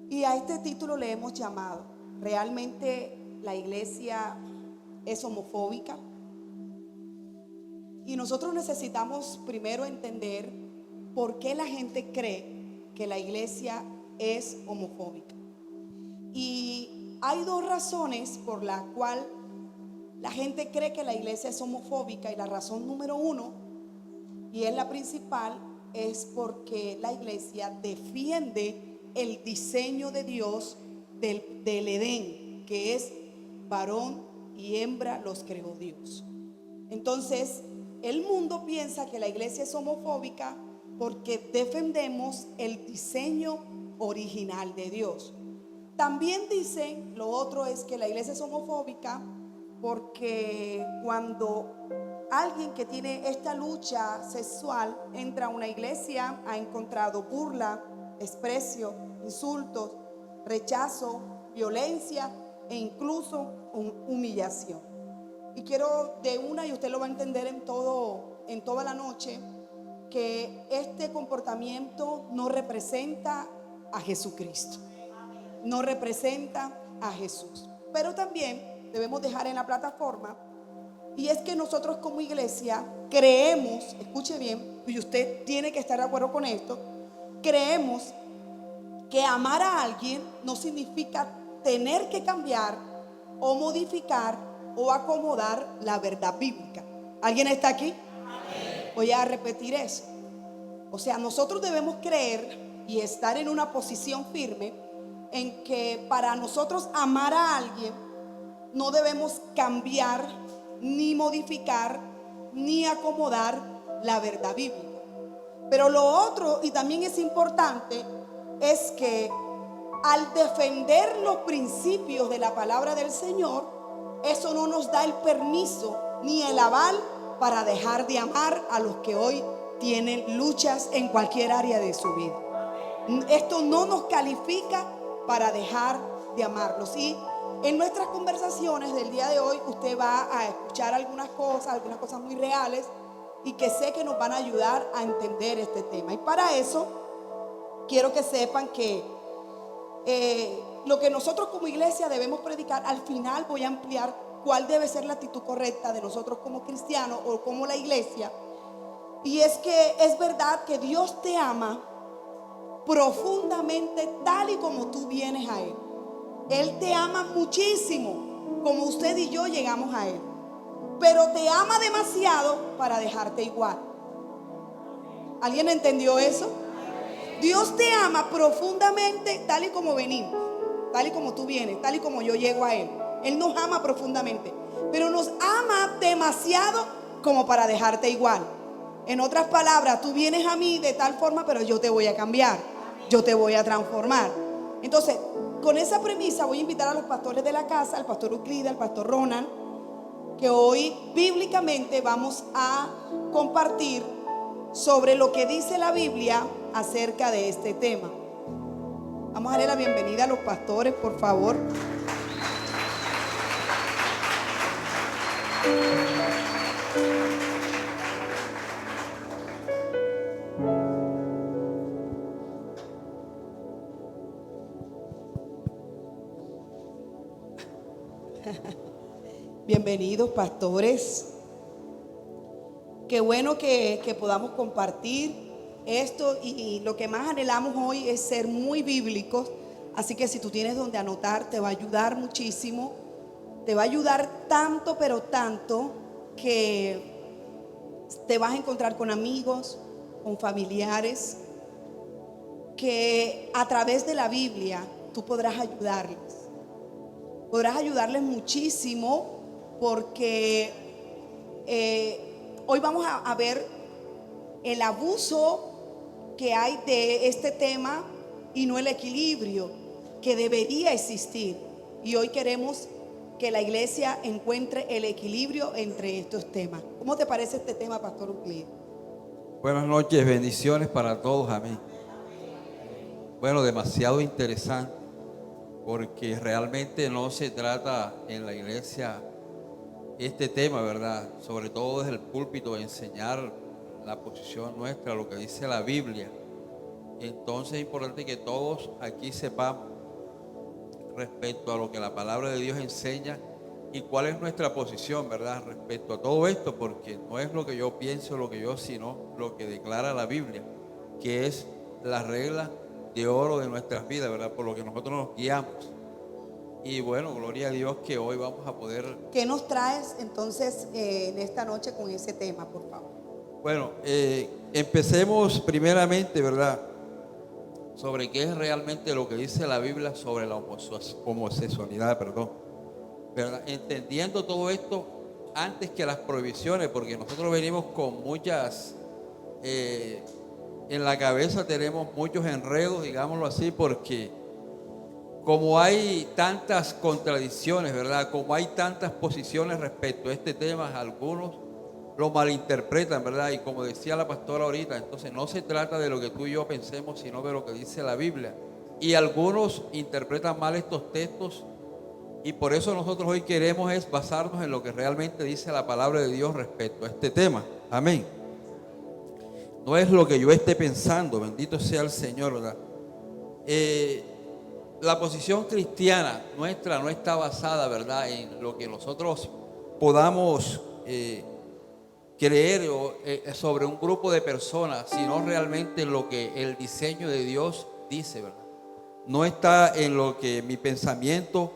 Y a este título le hemos llamado: ¿realmente la iglesia es homofóbica? Y nosotros necesitamos primero entender por qué la gente cree que la iglesia es homofóbica. Y hay dos razones por las cuales la gente cree que la iglesia es homofóbica. Y la razón número uno, y es la principal, es porque la iglesia defiende el diseño de Dios del Edén, que es varón y hembra los creó Dios. Entonces, el mundo piensa que la iglesia es homofóbica porque defendemos el diseño original de Dios. También dicen, lo otro es que la iglesia es homofóbica porque cuando alguien que tiene esta lucha sexual entra a una iglesia, ha encontrado burla, desprecio, insultos, rechazo, violencia e incluso humillación. Y quiero de una, y usted lo va a entender en toda la noche, que este comportamiento no representa a Jesucristo, no representa a Jesús. Pero también debemos dejar en la plataforma, y es que nosotros como iglesia creemos, escuche bien, y usted tiene que estar de acuerdo con esto, creemos que amar a alguien no significa tener que cambiar o modificar o acomodar la verdad bíblica. ¿Alguien está aquí? Voy a repetir eso. O sea, nosotros debemos creer y estar en una posición firme en que para nosotros amar a alguien no debemos cambiar, ni modificar, ni acomodar la verdad bíblica. Pero lo otro, y también es importante, es que al defender los principios de la palabra del Señor, eso no nos da el permiso ni el aval para dejar de amar a los que hoy tienen luchas en cualquier área de su vida. Esto no nos califica para dejar de amarlos. Y en nuestras conversaciones del día de hoy usted va a escuchar algunas cosas muy reales, y que sé que nos van a ayudar a entender este tema. Y para eso quiero que sepan que lo que nosotros como iglesia debemos predicar, al final voy a ampliar cuál debe ser la actitud correcta de nosotros como cristianos o como la iglesia. Y es que es verdad que Dios te ama profundamente tal y como tú vienes a Él. Él te ama muchísimo como usted y yo llegamos a Él, pero te ama demasiado para dejarte igual. ¿Alguien entendió eso? Dios te ama profundamente tal y como venimos, tal y como tú vienes, tal y como yo llego a Él. Él nos ama profundamente, pero nos ama demasiado como para dejarte igual. En otras palabras, tú vienes a mí de tal forma, pero yo te voy a cambiar, yo te voy a transformar. Entonces, con esa premisa voy a invitar a los pastores de la casa, al pastor Euclida, al pastor Ronald, que hoy bíblicamente vamos a compartir sobre lo que dice la Biblia acerca de este tema. Vamos a darle la bienvenida a los pastores, por favor. Bienvenidos, pastores. Qué bueno que podamos compartir esto, y lo que más anhelamos hoy es ser muy bíblicos. Así que si tú tienes donde anotar, te va a ayudar muchísimo. Te va a ayudar tanto, pero tanto, que te vas a encontrar con amigos, con familiares, que a través de la Biblia tú podrás ayudarles. Podrás ayudarles muchísimo, porque hoy vamos a ver el abuso que hay de este tema y no el equilibrio que debería existir. Y hoy queremos que la iglesia encuentre el equilibrio entre estos temas. ¿Cómo te parece este tema, pastor Euclid? Buenas noches, bendiciones para todos. Amén. Bueno, demasiado interesante, porque realmente no se trata en la iglesia este tema, ¿verdad? Sobre todo desde el púlpito, enseñar la posición nuestra, lo que dice la Biblia. Entonces es importante que todos aquí sepamos respecto a lo que la palabra de Dios enseña y cuál es nuestra posición, ¿verdad? Respecto a todo esto, porque no es lo que yo pienso, lo que yo, sino lo que declara la Biblia, que es la regla de oro de nuestras vidas, ¿verdad? Por lo que nosotros nos guiamos. Y bueno, gloria a Dios que hoy vamos a poder... ¿Qué nos traes entonces en esta noche con ese tema, por favor? Bueno, empecemos primeramente, ¿verdad? Sobre qué es realmente lo que dice la Biblia sobre la homosexualidad, perdón. ¿Verdad? Entendiendo todo esto antes que las prohibiciones, porque nosotros venimos con muchas, en la cabeza tenemos muchos enredos, digámoslo así, porque como hay tantas contradicciones, ¿verdad? Como hay tantas posiciones respecto a este tema, algunos lo malinterpretan, ¿verdad? Y como decía la pastora ahorita, entonces no se trata de lo que tú y yo pensemos, sino de lo que dice la Biblia. Y algunos interpretan mal estos textos, y por eso nosotros hoy queremos es basarnos en lo que realmente dice la palabra de Dios respecto a este tema. Amén. No es lo que yo esté pensando, bendito sea el Señor, ¿verdad? La posición cristiana nuestra no está basada, ¿verdad?, en lo que nosotros podamos creer sobre un grupo de personas, sino realmente en lo que el diseño de Dios dice, ¿verdad? No está en lo que mi pensamiento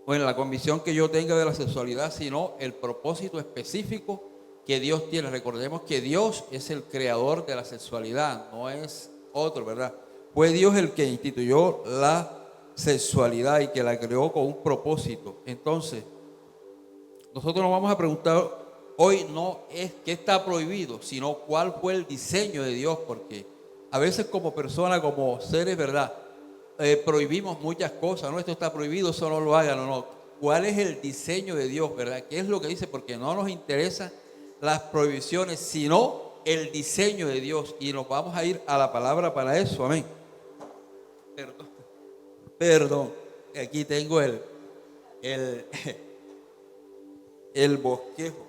o en la convicción que yo tenga de la sexualidad, sino el propósito específico que Dios tiene. Recordemos que Dios es el creador de la sexualidad, no es otro, ¿verdad? Fue Dios el que instituyó la sexualidad y que la creó con un propósito. Entonces, nosotros nos vamos a preguntar hoy no es qué está prohibido, sino cuál fue el diseño de Dios, porque a veces como personas, como seres, ¿verdad? Prohibimos muchas cosas, no, esto está prohibido, eso no lo hagan, no. ¿Cuál es el diseño de Dios, verdad? ¿Qué es lo que dice? Porque no nos interesan las prohibiciones, sino el diseño de Dios. Y nos vamos a ir a la palabra para eso, amén. Perdón, aquí tengo el bosquejo.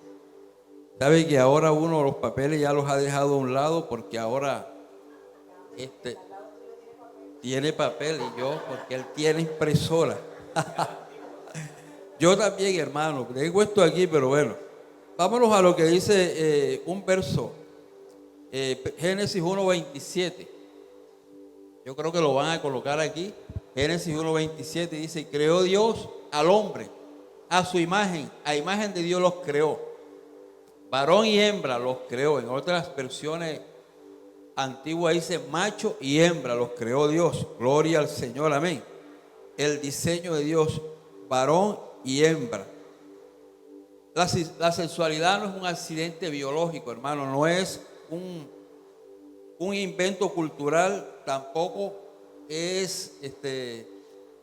Sabe que ahora uno los papeles ya los ha dejado a un lado porque ahora tiene papel y yo, porque él tiene impresora. Yo también, hermano, tengo esto aquí, pero bueno. Vámonos a lo que dice un verso, Génesis 1:27. Yo creo que lo van a colocar aquí. Génesis 1:27 dice: creó Dios al hombre a su imagen, a imagen de Dios los creó. Varón y hembra los creó. En otras versiones antiguas dice macho y hembra los creó Dios. Gloria al Señor, amén. El diseño de Dios, varón y hembra. La sexualidad no es un accidente biológico, hermano, no es un invento cultural, tampoco es,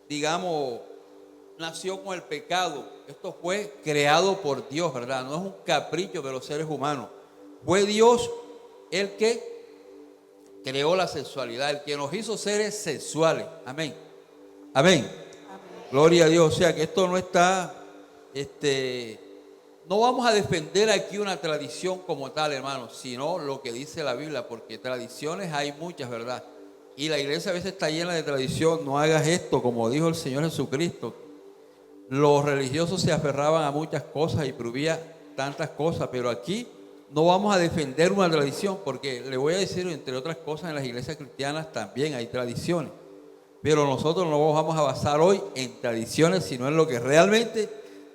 digamos, nació con el pecado. Esto fue creado por Dios, ¿verdad? No es un capricho de los seres humanos. Fue Dios el que creó la sexualidad, el que nos hizo seres sexuales. Amén. Amén. Amén. Gloria a Dios. O sea que esto no está, no vamos a defender aquí una tradición como tal, hermanos, sino lo que dice la Biblia, porque tradiciones hay muchas, ¿verdad? Y la iglesia a veces está llena de tradición. No hagas esto, como dijo el Señor Jesucristo. Los religiosos se aferraban a muchas cosas y prohibían tantas cosas, pero aquí no vamos a defender una tradición, porque le voy a decir, entre otras cosas, en las iglesias cristianas también hay tradiciones, pero nosotros no vamos a basar hoy en tradiciones, sino en lo que realmente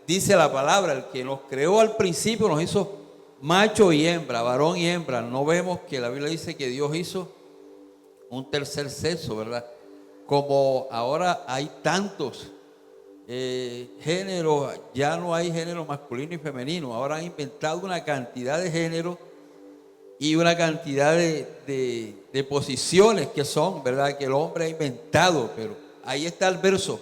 dice la palabra. El que nos creó al principio nos hizo macho y hembra, varón y hembra. No vemos que la Biblia dice que Dios hizo un tercer sexo, ¿verdad? Como ahora hay tantos géneros, ya no hay género masculino y femenino. Ahora han inventado una cantidad de géneros y una cantidad de posiciones que son, ¿verdad?, que el hombre ha inventado. Pero ahí está el verso: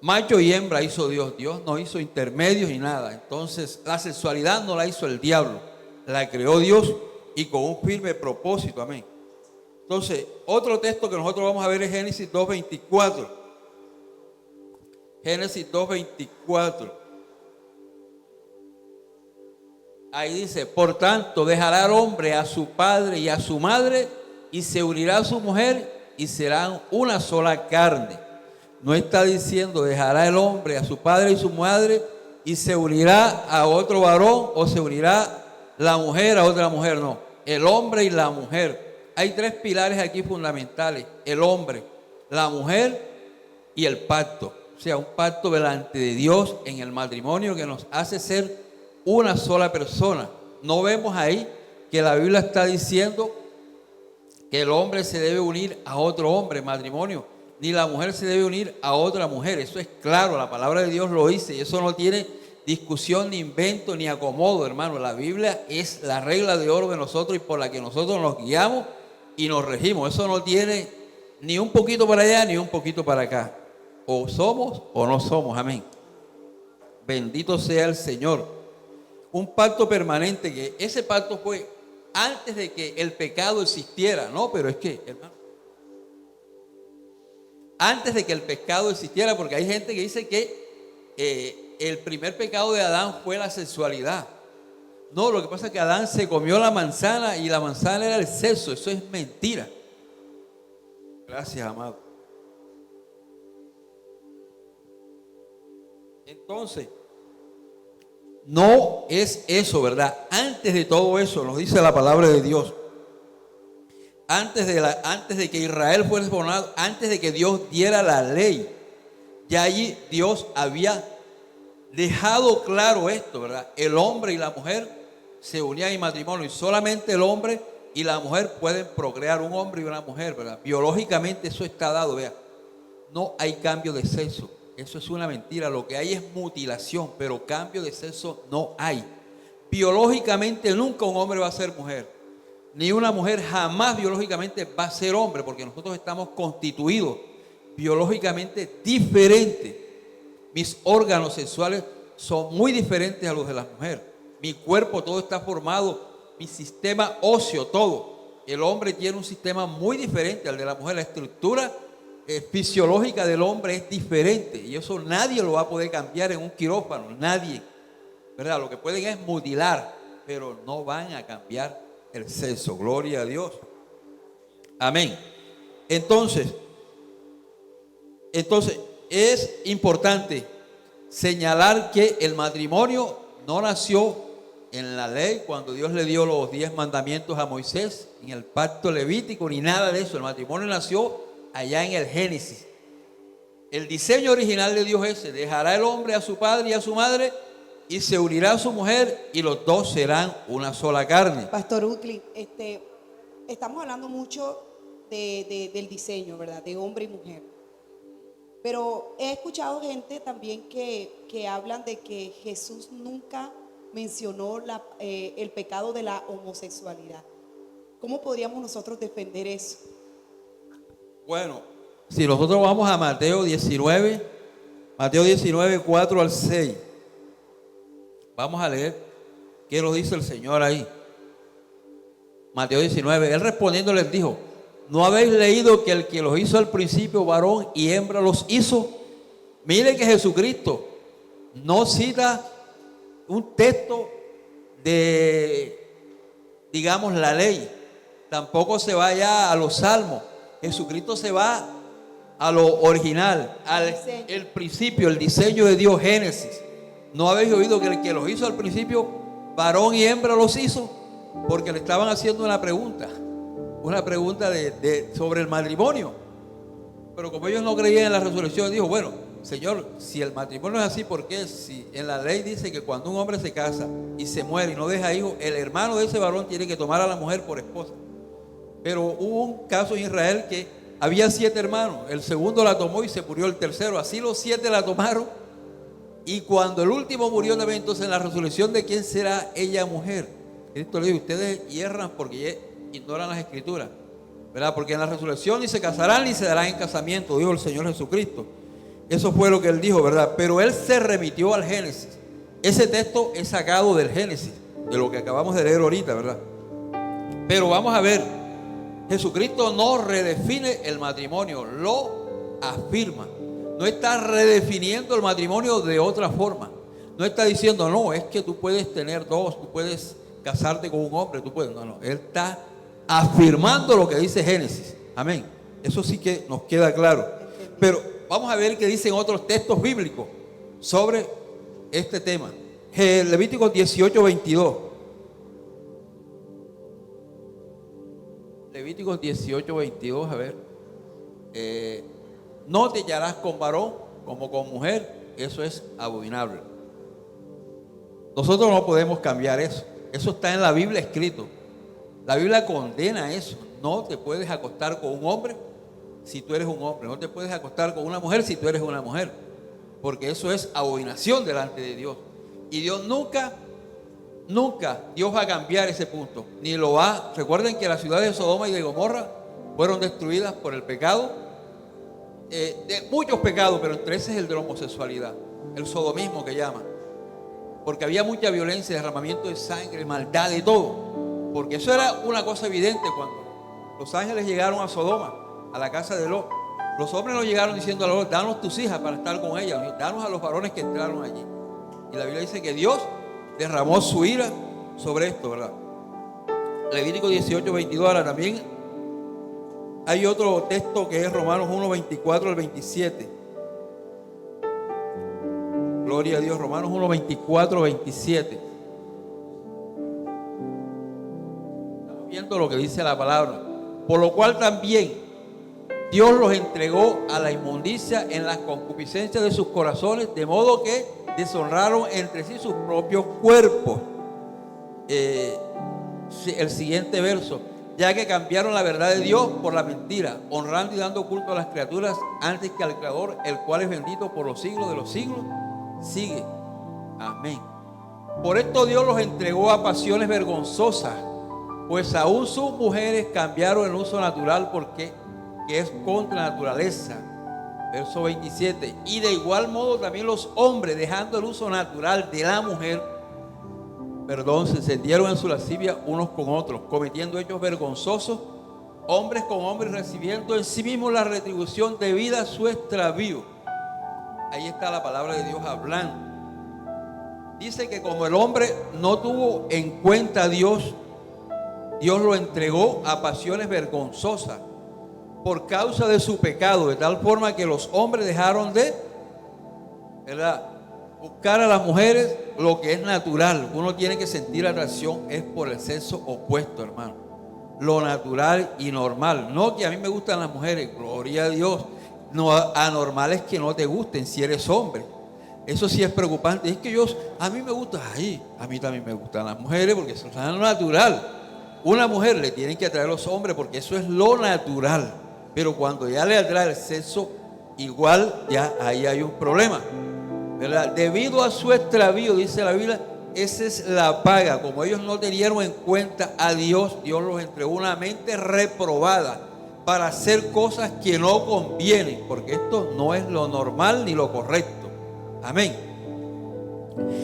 macho y hembra hizo Dios. Dios no hizo intermedios ni nada. Entonces la sexualidad no la hizo el diablo, la creó Dios, y con un firme propósito. Amén. Entonces, otro texto que nosotros vamos a ver es Génesis 2:24. Génesis 2:24. Ahí dice: por tanto, dejará el hombre a su padre y a su madre, y se unirá a su mujer y serán una sola carne. No está diciendo dejará el hombre a su padre y su madre y se unirá a otro varón o se unirá la mujer a otra mujer. No, el hombre y la mujer. Hay tres pilares aquí fundamentales: el hombre, la mujer y el pacto. O sea, un pacto delante de Dios en el matrimonio que nos hace ser una sola persona. No vemos ahí que la Biblia está diciendo que el hombre se debe unir a otro hombre en matrimonio, ni la mujer se debe unir a otra mujer. Eso es claro, la palabra de Dios lo dice, y eso no tiene discusión, ni invento, ni acomodo, hermano. La Biblia es la regla de oro de nosotros y por la que nosotros nos guiamos y nos regimos. Eso no tiene ni un poquito para allá, ni un poquito para acá. O somos o no somos, amén. Bendito sea el Señor. Un pacto permanente, que ese pacto fue antes de que el pecado existiera. No, pero es que, hermano, antes de que el pecado existiera, porque hay gente que dice que el primer pecado de Adán fue la sexualidad. No, lo que pasa es que Adán se comió la manzana y la manzana era el sexo. Eso es mentira. Gracias, amado. Entonces, no es eso, ¿verdad? Antes de todo eso, nos dice la palabra de Dios. Antes de que Israel fuera formado, antes de que Dios diera la ley, ya allí Dios había dejado claro esto, ¿verdad? El hombre y la mujer se unían en matrimonio y solamente el hombre y la mujer pueden procrear, un hombre y una mujer, ¿verdad? Biológicamente eso está dado, vea. No hay cambio de sexo. Eso es una mentira. Lo que hay es mutilación, pero cambio de sexo no hay. Biológicamente nunca un hombre va a ser mujer, ni una mujer jamás biológicamente va a ser hombre, porque nosotros estamos constituidos biológicamente diferentes. Mis órganos sexuales son muy diferentes a los de la mujer. Mi cuerpo todo está formado, mi sistema óseo, todo. El hombre tiene un sistema muy diferente al de la mujer. La estructura fisiológica del hombre es diferente y eso nadie lo va a poder cambiar en un quirófano, nadie, ¿verdad? Lo que pueden es mutilar, pero no van a cambiar el sexo. Gloria a Dios. Amén. Entonces es importante señalar que el matrimonio no nació en la ley cuando Dios le dio los 10 mandamientos a Moisés, en el pacto levítico, ni nada de eso. El matrimonio nació allá en el Génesis. El diseño original de Dios es ese: dejará el hombre a su padre y a su madre y se unirá a su mujer y los dos serán una sola carne. Pastor Ucli, estamos hablando mucho del diseño, ¿verdad? De hombre y mujer. Pero he escuchado gente también que hablan de que Jesús nunca mencionó el pecado de la homosexualidad. ¿Cómo podríamos nosotros defender eso? Bueno, si nosotros vamos a Mateo 19, 4 al 6, vamos a leer qué nos dice el Señor ahí. Mateo 19, él respondiendo les dijo: ¿no habéis leído que el que los hizo al principio varón y hembra los hizo? Mire que Jesucristo no cita un texto de, digamos, la ley. Tampoco se va ya a los salmos. Jesucristo se va a lo original, el principio, el diseño de Dios, Génesis. ¿No habéis oído que el que los hizo al principio, varón y hembra los hizo? Porque le estaban haciendo una pregunta sobre el matrimonio. Pero como ellos no creían en la resurrección, dijo: bueno, Señor, si el matrimonio es así, ¿por qué? Si en la ley dice que cuando un hombre se casa y se muere y no deja hijos, el hermano de ese varón tiene que tomar a la mujer por esposa. Pero hubo un caso en Israel que había 7 hermanos, el segundo la tomó y se murió el tercero. Así los 7 la tomaron, y cuando el último murió también, entonces en la resurrección, ¿de quién será ella mujer? Cristo le dijo: ustedes hierran porque ignoran las escrituras, ¿verdad? Porque en la resurrección ni se casarán ni se darán en casamiento, dijo el Señor Jesucristo. Eso fue lo que él dijo, ¿verdad? Pero él se remitió al Génesis. Ese texto es sacado del Génesis, de lo que acabamos de leer ahorita, ¿verdad? Pero vamos a ver, Jesucristo no redefine el matrimonio, lo afirma. No está redefiniendo el matrimonio de otra forma. No está diciendo: no, es que tú puedes tener dos, tú puedes casarte con un hombre, tú puedes. No, él está afirmando lo que dice Génesis. Amén. Eso sí que nos queda claro. Pero vamos a ver qué dicen otros textos bíblicos sobre este tema. Levítico 18, 22. Levítico 18, 22, a ver. No te hallarás con varón como con mujer, eso es abominable. Nosotros no podemos cambiar eso. Eso está en la Biblia escrito. La Biblia condena eso. No te puedes acostar con un hombre si tú eres un hombre. No te puedes acostar con una mujer si tú eres una mujer. Porque eso es abominación delante de Dios. Y Dios nunca Dios va a cambiar ese punto. Ni lo va. Recuerden que las ciudades de Sodoma y de Gomorra fueron destruidas por el pecado. De muchos pecados, pero entre ese es el de la homosexualidad. El sodomismo que llaman. Porque había mucha violencia, derramamiento de sangre, maldad, de todo. Porque eso era una cosa evidente cuando los ángeles llegaron a Sodoma, a la casa de Lot. Los hombres no llegaron diciendo a Lot, danos tus hijas para estar con ellas, danos a los varones que entraron allí. Y la Biblia dice que Dios derramó su ira sobre esto, ¿verdad? Levítico 18, 22. Ahora también hay otro texto que es Romanos 1, 24 al 27. Gloria a Dios. Romanos 1, 24, 27. Estamos viendo lo que dice la palabra. Por lo cual también Dios los entregó a la inmundicia en las concupiscencias de sus corazones, de modo que deshonraron entre sí sus propios cuerpos. El siguiente verso. Ya que cambiaron la verdad de Dios por la mentira, honrando y dando culto a las criaturas antes que al Creador, el cual es bendito por los siglos de los siglos. Sigue. Amén. Por esto Dios los entregó a pasiones vergonzosas, pues aún sus mujeres cambiaron el uso natural porque que es contra la naturaleza. Verso 27. Y de igual modo también los hombres, dejando el uso natural de la mujer, se encendieron en su lascivia unos con otros, cometiendo hechos vergonzosos, hombres con hombres, recibiendo en sí mismos la retribución debida a su extravío. Ahí está la palabra de Dios hablando. Dice que como el hombre no tuvo en cuenta a Dios, Dios lo entregó a pasiones vergonzosas por causa de su pecado, de tal forma que los hombres dejaron de, ¿verdad?, buscar a las mujeres lo que es natural. Uno tiene que sentir atracción, es por el sexo opuesto, hermano. Lo natural y normal. No que a mí me gustan las mujeres, gloria a Dios. No, anormal es que no te gusten si eres hombre. Eso sí es preocupante. Es que a mí me gusta, a mí también me gustan las mujeres porque eso es lo natural. Una mujer le tienen que atraer a los hombres porque eso es lo natural. Pero cuando ya le atrae el sexo igual, ya ahí hay un problema, ¿verdad? Debido a su extravío, dice la Biblia, esa es la paga. Como ellos no tenieron en cuenta a Dios, Dios los entregó una mente reprobada para hacer cosas que no convienen, porque esto no es lo normal ni lo correcto. Amén.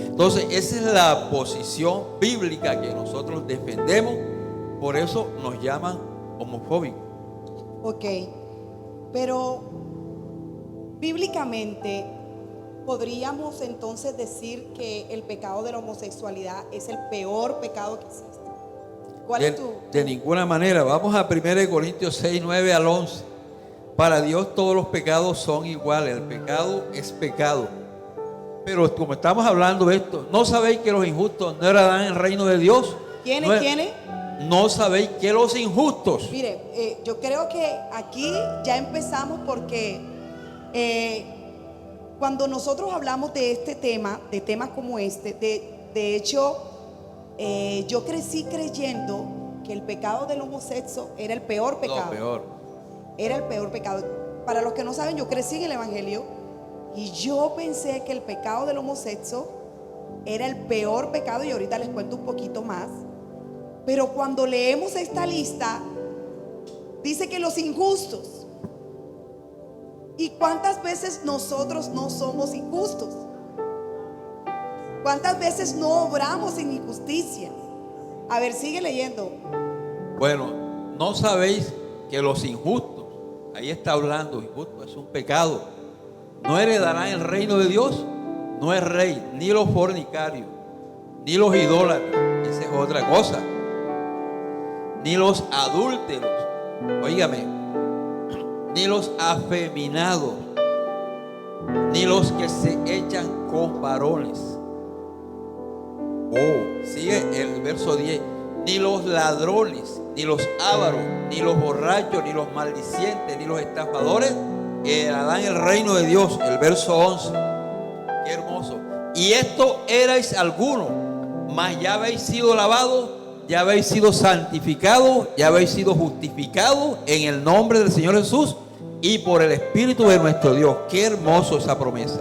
Entonces, esa es la posición bíblica que nosotros defendemos. Por eso nos llaman homofóbicos. Ok, pero bíblicamente podríamos entonces decir que el pecado de la homosexualidad es el peor pecado que existe. ¿Cuál es tu? De ninguna manera. Vamos a 1 Corintios 6, 9 al 11. Para Dios todos los pecados son iguales. El pecado es pecado. Pero como estamos hablando de esto, ¿no sabéis que los injustos no heredarán el reino de Dios? ¿Quiénes? ¿Quiénes? ¿No sabéis que los injustos? Mire, yo creo que aquí ya empezamos porque cuando nosotros hablamos de este tema, de temas como este, de hecho, yo crecí creyendo que el pecado del homosexual era el peor pecado. Lo peor. Era el peor pecado. Para los que no saben, yo crecí en el Evangelio y yo pensé que el pecado del homosexual era el peor pecado, y ahorita les cuento un poquito más. Pero cuando leemos esta lista, dice que los injustos. ¿Y cuántas veces nosotros no somos injustos? ¿Cuántas veces no obramos en injusticia? A ver, sigue leyendo. Bueno, no sabéis que los injustos, ahí está hablando, injusto es un pecado, no heredarán el reino de Dios. No es rey, ni los fornicarios, ni los idólatras. Esa es otra cosa. ni los adúlteros, óigame, ni los afeminados, ni los que se echan con varones. Sigue el verso 10. Ni los ladrones, ni los ávaros, ni los borrachos, ni los maldicientes, ni los estafadores heredarán el reino de Dios. El verso 11. Qué hermoso. Y esto erais algunos, mas ya habéis sido lavados, ya habéis sido santificados, ya habéis sido justificados en el nombre del Señor Jesús y por el Espíritu de nuestro Dios. Qué hermoso esa promesa.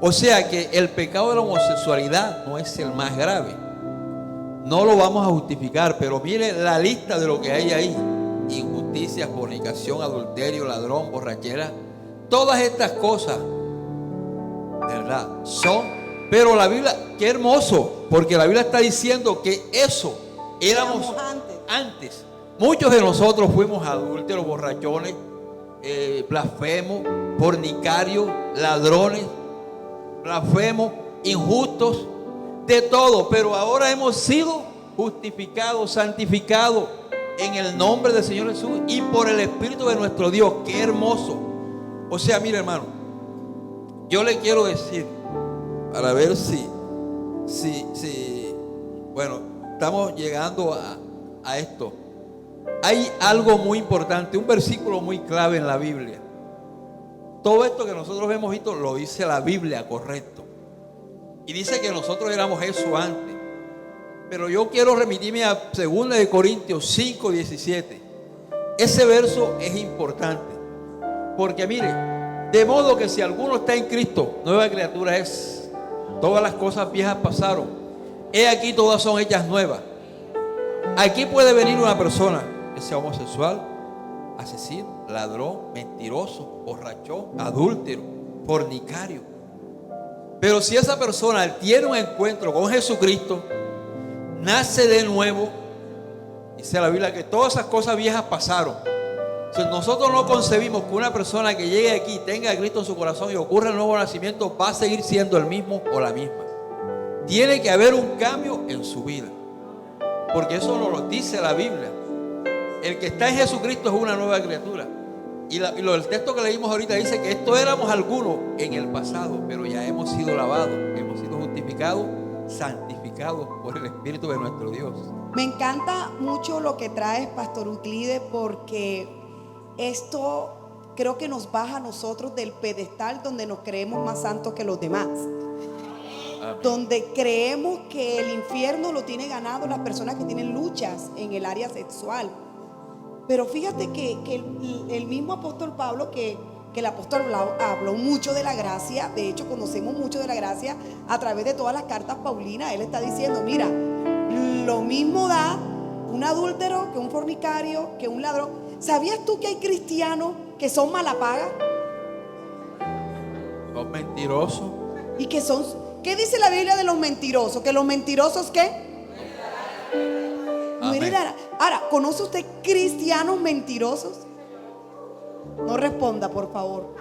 O sea que el pecado de la homosexualidad no es el más grave. No lo vamos a justificar, pero mire la lista de lo que hay ahí: injusticia, fornicación, adulterio, ladrón, borrachera. Todas estas cosas, ¿verdad? Son, pero la Biblia, qué hermoso, porque la Biblia está diciendo que eso éramos antes. Muchos de nosotros fuimos adúlteros, borrachones, blasfemos, fornicarios, ladrones, blasfemos, injustos, de todo, pero ahora hemos sido justificados, santificados en el nombre del Señor Jesús y por el Espíritu de nuestro Dios. Qué hermoso. O sea, mire, hermano, yo le quiero decir, para ver bueno, estamos llegando a esto. Hay algo muy importante, un versículo muy clave en la Biblia. Todo esto que nosotros hemos visto lo dice la Biblia, correcto. Y dice que nosotros éramos eso antes. Pero yo quiero remitirme a 2 de Corintios 5, 17. Ese verso es importante. Porque mire, de modo que si alguno está en Cristo, nueva criatura es. Todas las cosas viejas pasaron. He aquí todas son hechas nuevas. Aquí puede venir una persona que sea homosexual, asesino, ladrón, mentiroso, borrachón, adúltero, fornicario. Pero si esa persona tiene un encuentro con Jesucristo, nace de nuevo, dice la Biblia que todas esas cosas viejas pasaron. Si nosotros no concebimos que una persona que llegue aquí tenga a Cristo en su corazón y ocurra el nuevo nacimiento, va a seguir siendo el mismo o la misma. Tiene que haber un cambio en su vida, porque eso nos lo dice la Biblia. El que está en Jesucristo es una nueva criatura. Y el texto que leímos ahorita dice que esto éramos algunos en el pasado, pero ya hemos sido lavados, hemos sido justificados, santificados por el Espíritu de nuestro Dios. Me encanta mucho lo que traes, Pastor Euclides, porque esto creo que nos baja a nosotros del pedestal donde nos creemos más santos que los demás. Amén. Donde creemos que el infierno lo tiene ganado las personas que tienen luchas en el área sexual. Pero fíjate que el mismo apóstol Pablo, que el apóstol habló mucho de la gracia. De hecho, conocemos mucho de la gracia a través de todas las cartas paulinas. Él está diciendo, mira, lo mismo da un adúltero que un fornicario, que un ladrón. ¿Sabías tú que hay cristianos que son malapagas? Son mentirosos. Y que son, ¿qué dice la Biblia de los mentirosos? Que los mentirosos, ¿qué? No heredarán. Ahora, ¿conoce usted cristianos mentirosos? No responda, por favor.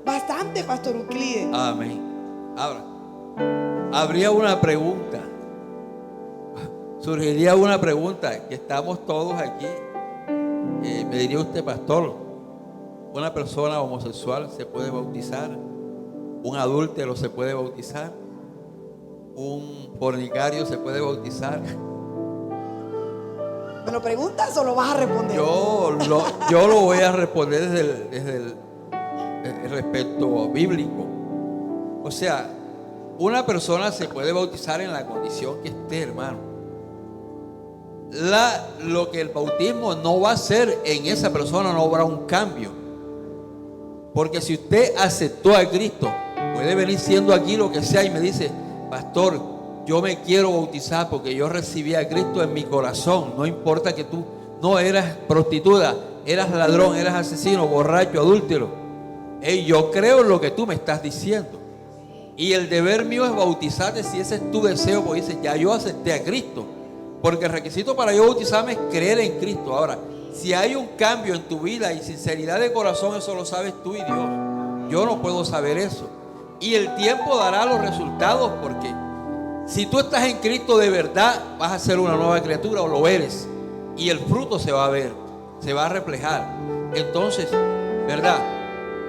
Bastante, Pastor Euclides. Amén. Ahora, habría una pregunta. Surgiría una pregunta, que estamos todos aquí. Me diría usted, pastor, ¿una persona homosexual se puede bautizar? ¿Un adúltero se puede bautizar? ¿Un fornicario se puede bautizar? ¿Me lo preguntas o lo vas a responder? Yo lo voy a responder desde el respecto bíblico. O sea, una persona se puede bautizar en la condición que esté, hermano. Lo que el bautismo no va a hacer en esa persona, no habrá un cambio. Porque si usted aceptó a Cristo, puede venir siendo aquí lo que sea y me dice, pastor, yo me quiero bautizar porque yo recibí a Cristo en mi corazón. No importa que tú no eras prostituta, eras ladrón, eras asesino, borracho, adúltero. Yo creo en lo que tú me estás diciendo. Y el deber mío es bautizarte si ese es tu deseo, porque dice, ya yo acepté a Cristo. Porque el requisito para yo bautizarme es creer en Cristo. Ahora, si hay un cambio en tu vida y sinceridad de corazón, eso lo sabes tú y Dios. Yo no puedo saber eso. Y el tiempo dará los resultados, porque Si tú estás en Cristo de verdad, vas a ser una nueva criatura o lo eres. Y el fruto se va a ver, se va a reflejar. Entonces, ¿verdad?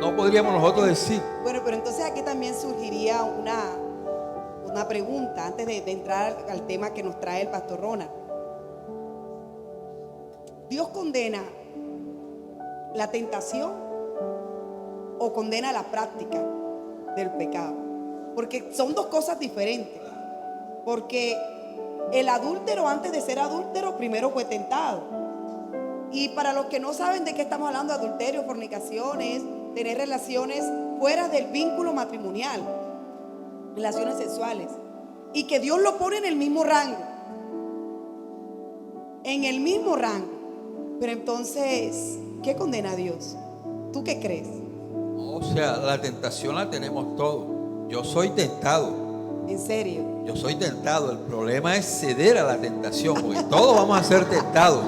No podríamos nosotros decir. Bueno, pero entonces aquí también surgiría una pregunta antes de entrar al tema que nos trae el pastor Ronald. ¿Dios condena la tentación o condena la práctica del pecado? Porque son dos cosas diferentes. Porque el adúltero, antes de ser adúltero, primero fue tentado. Y para los que no saben de qué estamos hablando, adulterio, fornicaciones, tener relaciones fuera del vínculo matrimonial, relaciones sexuales, y que Dios lo pone en el mismo rango, pero entonces, ¿qué condena a Dios? ¿Tú qué crees? O sea, la tentación la tenemos todos. Yo soy tentado. ¿En serio? Yo soy tentado. El problema es ceder a la tentación, porque todos vamos a ser tentados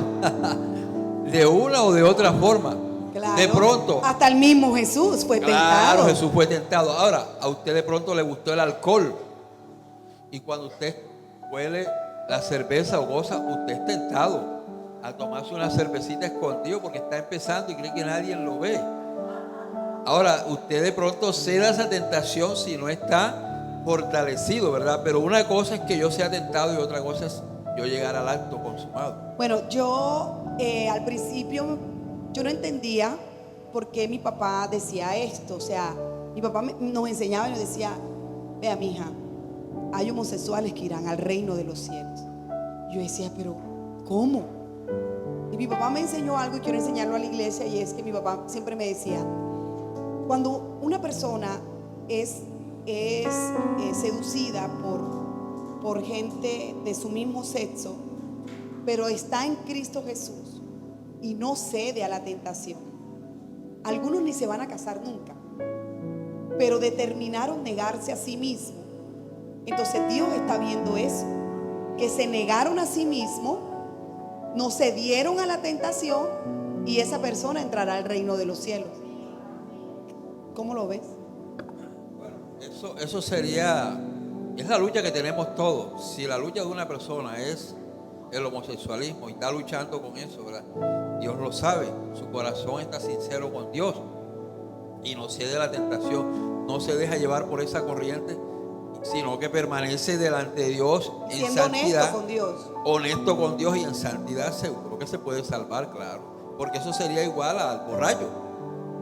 de una o de otra forma. Claro, de pronto, hasta el mismo Jesús fue tentado. Claro, Jesús fue tentado. Ahora, a usted de pronto le gustó el alcohol, y cuando usted huele la cerveza o goza, usted es tentado a tomarse una cervecita escondido porque está empezando y cree que nadie lo ve. Ahora, usted de pronto ceda a esa tentación si no está fortalecido, ¿verdad? Pero una cosa es que yo sea tentado y otra cosa es yo llegar al acto consumado. Bueno, yo al principio yo no entendía por qué mi papá decía esto. O sea, mi papá nos enseñaba y nos decía: vea, mija, hay homosexuales que irán al reino de los cielos. Yo decía, pero ¿cómo? Y mi papá me enseñó algo y quiero enseñarlo a la iglesia, y es que mi papá siempre me decía: cuando una persona es seducida por gente de su mismo sexo, pero está en Cristo Jesús y no cede a la tentación, algunos ni se van a casar nunca, pero determinaron negarse a sí mismos. Entonces Dios está viendo eso, que se negaron a sí mismos, no cedieron a la tentación, y esa persona entrará al reino de los cielos. ¿Cómo lo ves? Eso sería, es la lucha que tenemos todos. Si la lucha de una persona es el homosexualismo y está luchando con eso, ¿verdad? Dios lo sabe, su corazón está sincero con Dios y no cede a la tentación, no se deja llevar por esa corriente, sino que permanece delante de Dios en siendo santidad, honesto con Dios y en santidad. Seguro que se puede salvar, claro, porque eso sería igual al borracho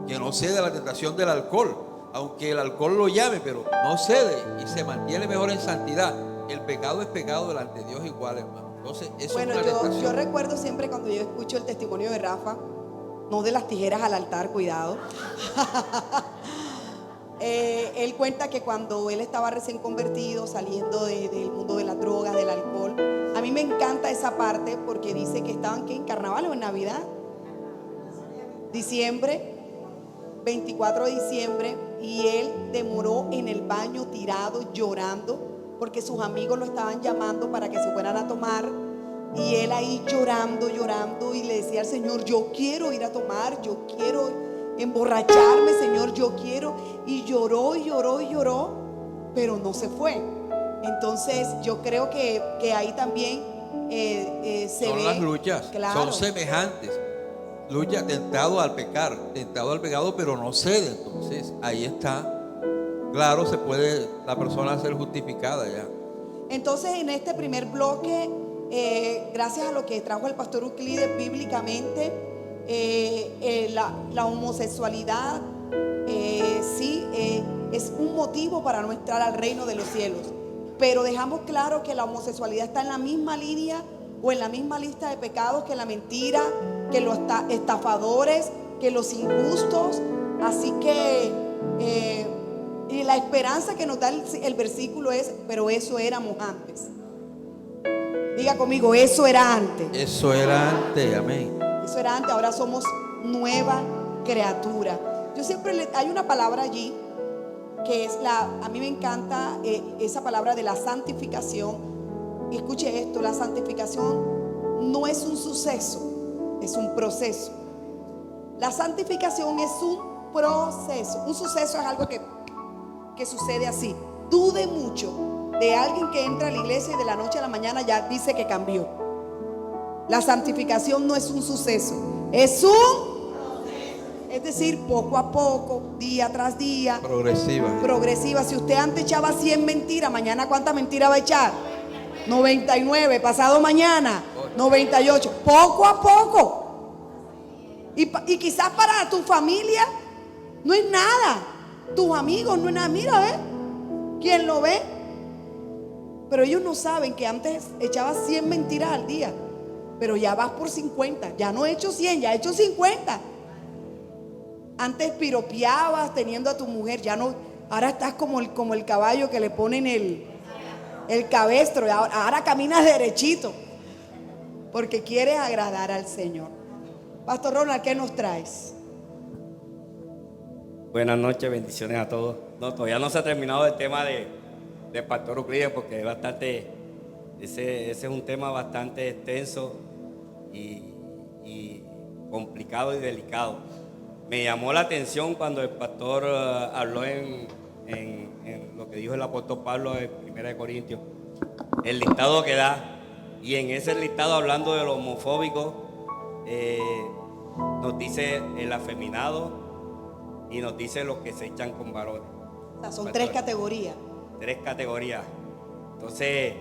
que no cede a la tentación del alcohol, aunque el alcohol lo llame, pero no cede y se mantiene mejor en santidad. El pecado es pecado delante de Dios igual, hermano. Entonces, eso bueno, es una tentación. yo recuerdo siempre cuando yo escucho el testimonio de Rafa, no de las tijeras al altar, cuidado. Él cuenta que cuando él estaba recién convertido, saliendo del mundo de las drogas, del alcohol, a mí me encanta esa parte porque dice que estaban en carnaval o en Navidad, diciembre, 24 de diciembre, y él demoró en el baño tirado llorando porque sus amigos lo estaban llamando para que se fueran a tomar, y él ahí llorando y le decía al Señor: yo quiero ir a tomar, yo quiero emborracharme, Señor, yo quiero. Y lloró, pero no se fue. Entonces yo creo que ahí también se son ve las luchas, claro, son semejantes. Lucha, tentado al pecado, pero no cede. Entonces ahí está, claro, se puede la persona ser justificada ya. Entonces, en este primer bloque, gracias a lo que trajo el pastor Euclides bíblicamente, la homosexualidad sí es un motivo para no entrar al reino de los cielos, pero dejamos claro que la homosexualidad está en la misma línea o en la misma lista de pecados que la mentira, que los estafadores, que los injustos. Así que y la esperanza que nos da el versículo es: pero eso éramos antes. Diga conmigo: eso era antes. Eso era antes, amén. Eso era antes, ahora somos nueva criatura. Yo siempre hay una palabra allí que es a mí me encanta esa palabra de la santificación. Y escuche esto: la santificación no es un suceso, es un proceso. La santificación es un proceso. Un suceso es algo que sucede así. Dude mucho de alguien que entra a la iglesia y de la noche a la mañana ya dice que cambió. La santificación no es un suceso, es decir, poco a poco, día tras día. Progresiva. Si usted antes echaba 100 mentiras, mañana ¿cuántas mentiras va a echar? 99. Pasado mañana, 98. Poco a poco. Y quizás para tu familia no es nada. Tus amigos no es nada. Mira, ¿ves? ¿Quién lo ve? Pero ellos no saben que antes echabas 100 mentiras al día. Pero ya vas por 50. Ya no he hecho 100, ya he hecho 50. Antes piropeabas teniendo a tu mujer, ya no. Ahora estás como el caballo que le ponen el cabestro. Ahora caminas derechito porque quieres agradar al Señor. Pastor Ronald, ¿qué nos traes? Buenas noches, bendiciones a todos. No, todavía no se ha terminado el tema de Pastor Euclides, porque es bastante, ese es un tema bastante extenso y complicado y delicado. Me llamó la atención cuando el pastor habló en lo que dijo el apóstol Pablo en 1 Corintios, el listado que da, y en ese listado, hablando de lo homofóbico, nos dice el afeminado y nos dice los que se echan con varones. O sea, son 3 categorías. 3 categorías. Entonces,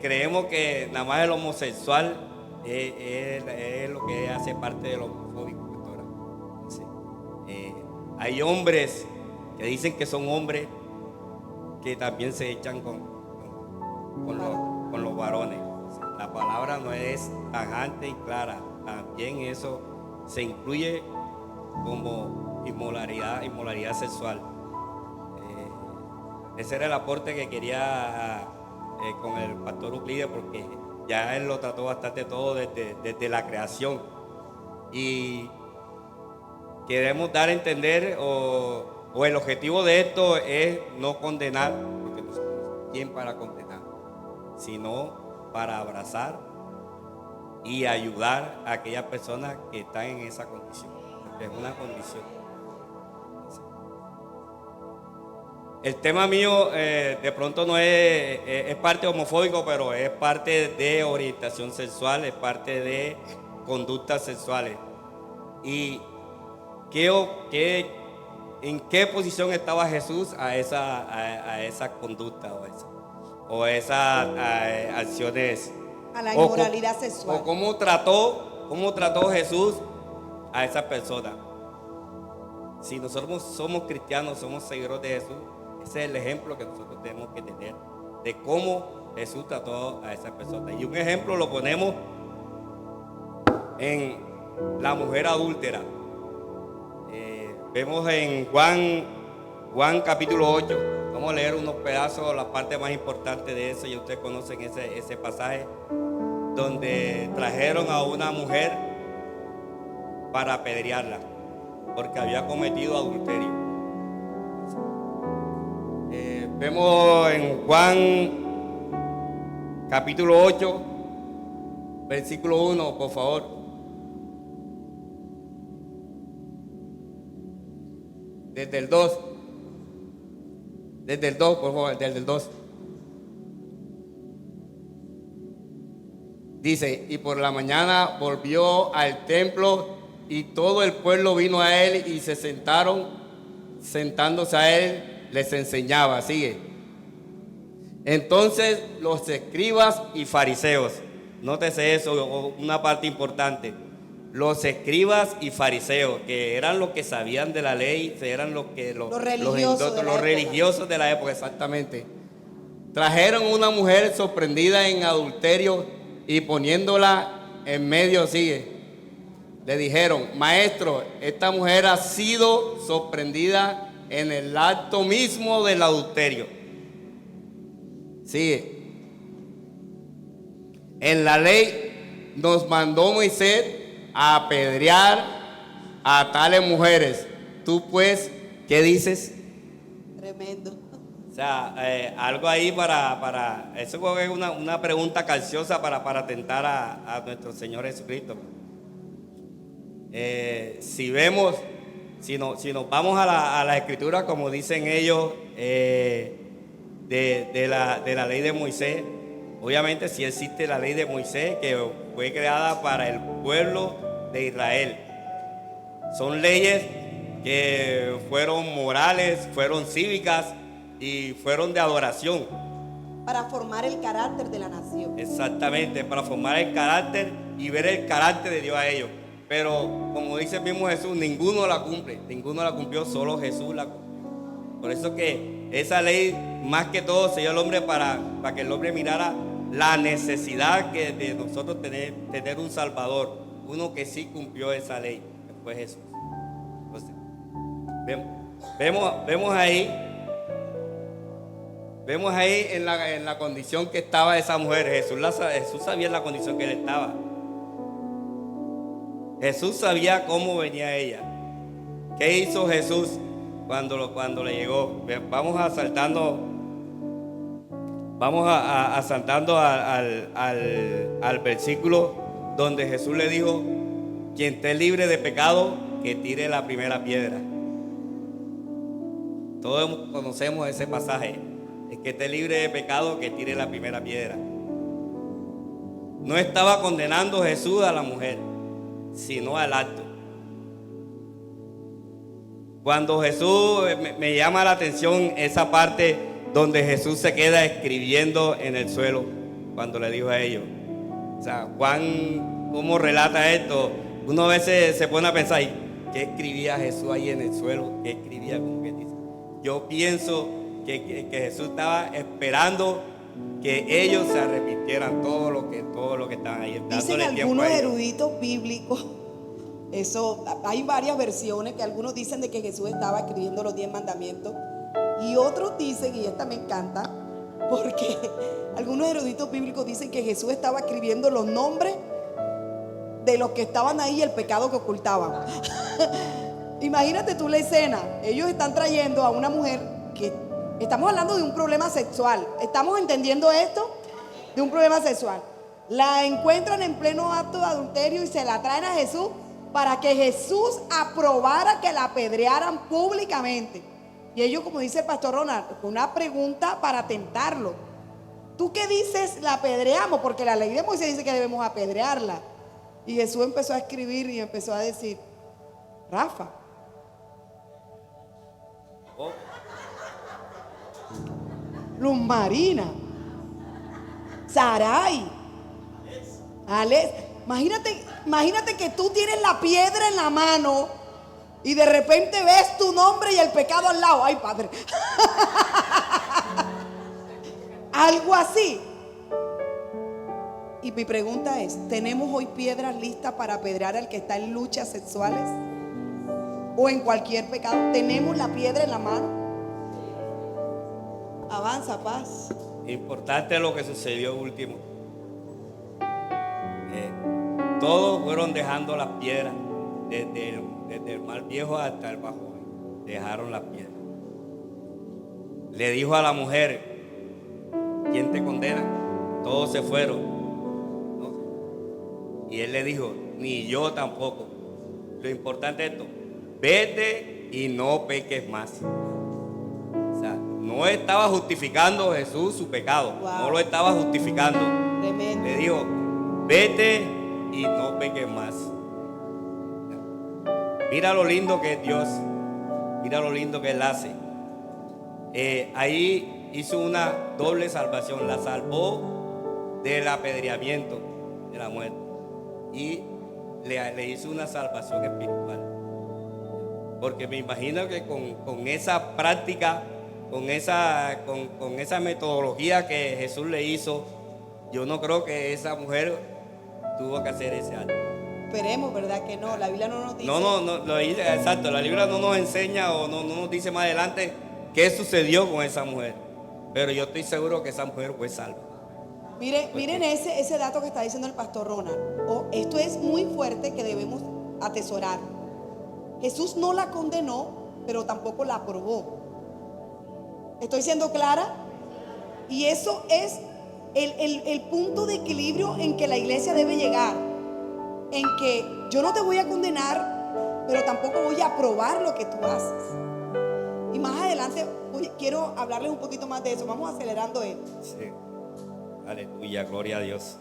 creemos que nada más el homosexual es lo que hace parte de lo homofóbico, pastora. Sí. Hay hombres que dicen que son hombres que también se echan con los varones. La palabra no es tajante y clara. También eso se incluye como inmoralidad sexual. Ese era el aporte que quería con el pastor Euclides, porque ya él lo trató bastante todo desde la creación. Y queremos dar a entender, o el objetivo de esto es no condenar, porque no somos quien para condenar, sino para abrazar y ayudar a aquellas personas que están en esa condición, porque es una condición. El tema mío de pronto no es parte homofóbico, pero es parte de orientación sexual, es parte de conductas sexuales. ¿Y en qué posición estaba Jesús a esa conducta o esas acciones? A la inmoralidad sexual. ¿O cómo trató Jesús a esa persona? Si nosotros somos cristianos, somos seguidores de Jesús, ese es el ejemplo que nosotros tenemos que tener de cómo Jesús trató a esa persona. Y un ejemplo lo ponemos en la mujer adúltera. Vemos en Juan capítulo 8. Vamos a leer unos pedazos, la parte más importante de eso. Ya ustedes conocen ese pasaje donde trajeron a una mujer para apedrearla porque había cometido adulterio. Vemos en Juan capítulo 8, versículo 1, por favor. Desde el 2. Desde el 2, por favor, desde el 2. Dice, y por la mañana volvió al templo y todo el pueblo vino a él y se sentaron, sentándose a él, les enseñaba. Sigue. Entonces los escribas y fariseos, nótese eso, una parte importante. Los escribas y fariseos, que eran los que sabían de la ley, eran los religiosos de la época, exactamente. Trajeron una mujer sorprendida en adulterio y poniéndola en medio, sigue. Le dijeron, maestro, esta mujer ha sido sorprendida en el acto mismo del adulterio. Sigue. En la ley nos mandó Moisés a apedrear a tales mujeres. Tú pues, ¿qué dices? Tremendo. O sea, algo ahí para eso es una pregunta calciosa para tentar a nuestro Señor Jesucristo. Si nos vamos a la escritura, como dicen ellos, de la ley de Moisés. Obviamente sí existe la ley de Moisés, que fue creada para el pueblo de Israel. Son leyes que fueron morales, fueron cívicas y fueron de adoración. Para formar el carácter de la nación. Exactamente, para formar el carácter y ver el carácter de Dios a ellos. Pero como dice el mismo Jesús, ninguno la cumple, ninguno la cumplió, solo Jesús la cumplió. Por eso que esa ley, más que todo, se dio al hombre para que el hombre mirara la necesidad que de nosotros tener un Salvador, uno que sí cumplió esa ley, que fue Jesús. Entonces, vemos ahí en la condición que estaba esa mujer. Jesús sabía la condición que él estaba. Jesús sabía cómo venía ella. ¿Qué hizo Jesús cuando le llegó? Vamos asaltando al versículo donde Jesús le dijo: quien esté libre de pecado, que tire la primera piedra. Todos conocemos ese pasaje. El que esté libre de pecado, que tire la primera piedra. No estaba condenando Jesús a la mujer, sino al acto. Cuando Jesús, me llama la atención esa parte donde Jesús se queda escribiendo en el suelo cuando le dijo a ellos. O sea, Juan, ¿cómo relata esto? Uno a veces se pone a pensar, ¿qué escribía Jesús ahí en el suelo? ¿Qué escribía? Como que dice. Yo pienso que Jesús estaba esperando que ellos se arrepintieran todo lo que estaban ahí. Dicen algunos eruditos bíblicos, eso, hay varias versiones que algunos dicen de que Jesús estaba escribiendo los 10 mandamientos y otros dicen, y esta me encanta, porque algunos eruditos bíblicos dicen que Jesús estaba escribiendo los nombres de los que estaban ahí y el pecado que ocultaban. Imagínate tú la escena, ellos están trayendo a una mujer que, estamos hablando de un problema sexual, ¿estamos entendiendo esto? De un problema sexual. La encuentran en pleno acto de adulterio y se la traen a Jesús para que Jesús aprobara que la apedrearan públicamente. Y ellos, como dice el pastor Ronald, una pregunta para tentarlo. ¿Tú qué dices? La apedreamos, porque la ley de Moisés dice que debemos apedrearla. Y Jesús empezó a escribir y empezó a decir: Rafa, Luz Marina, Sarai, Alex. Imagínate que tú tienes la piedra en la mano y de repente ves tu nombre y el pecado al lado. Ay, Padre. Algo así. Y mi pregunta es: ¿tenemos hoy piedras listas para apedrear al que está en luchas sexuales o en cualquier pecado? ¿Tenemos la piedra en la mano? Avanza, paz. Importante lo que sucedió último. Todos fueron dejando las piedras, desde el más viejo hasta el más joven. Dejaron las piedras. Le dijo a la mujer: ¿quién te condena? Todos se fueron, ¿no? Y él le dijo: ni yo tampoco. Lo importante es esto: vete y no peques más. O sea, no estaba justificando Jesús su pecado. Wow. No lo estaba justificando. Tremendo. Le dijo: vete y no peques más. Mira lo lindo que es Dios. Mira lo lindo que Él hace. Ahí hizo una doble salvación. La salvó del apedreamiento, de la muerte, y le hizo una salvación espiritual. Porque me imagino que con esa práctica, con esa metodología que Jesús le hizo, yo no creo que esa mujer tuvo que hacer ese acto. Esperemos, ¿verdad? Que no, la Biblia no nos dice. No, exacto, la Biblia no nos enseña o no nos dice más adelante qué sucedió con esa mujer. Pero yo estoy seguro que esa mujer fue salva. Miren ese dato que está diciendo el pastor Ronald. Esto es muy fuerte, que debemos atesorar. Jesús no la condenó, pero tampoco la aprobó. ¿Estoy siendo clara? Y eso es el punto de equilibrio en que la iglesia debe llegar. En que yo no te voy a condenar, pero tampoco voy a aprobar lo que tú haces. Y más adelante quiero hablarles un poquito más de eso. Vamos acelerando esto. Sí. Aleluya, gloria a Dios.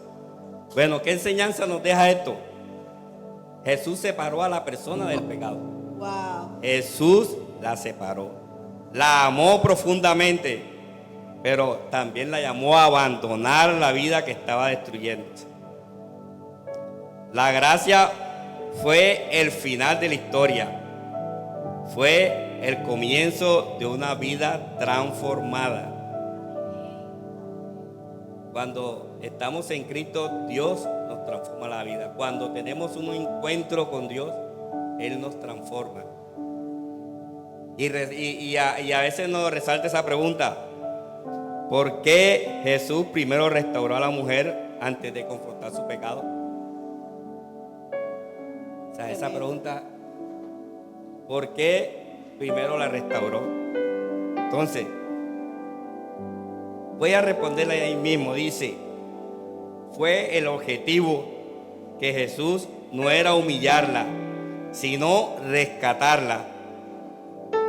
Bueno, ¿qué enseñanza nos deja esto? Jesús separó a la persona del pecado. Wow. Jesús la separó. La amó profundamente, pero también la llamó a abandonar la vida que estaba destruyéndose. La gracia fue el final de la historia. Fue el comienzo de una vida transformada. Cuando estamos en Cristo, Dios nos transforma la vida. Cuando tenemos un encuentro con Dios, Él nos transforma. Y a veces nos resalta esa pregunta: ¿por qué Jesús primero restauró a la mujer antes de confrontar su pecado? O sea, esa pregunta, ¿por qué primero la restauró? Entonces, voy a responderle ahí mismo. Dice, fue el objetivo que Jesús no era humillarla, sino rescatarla.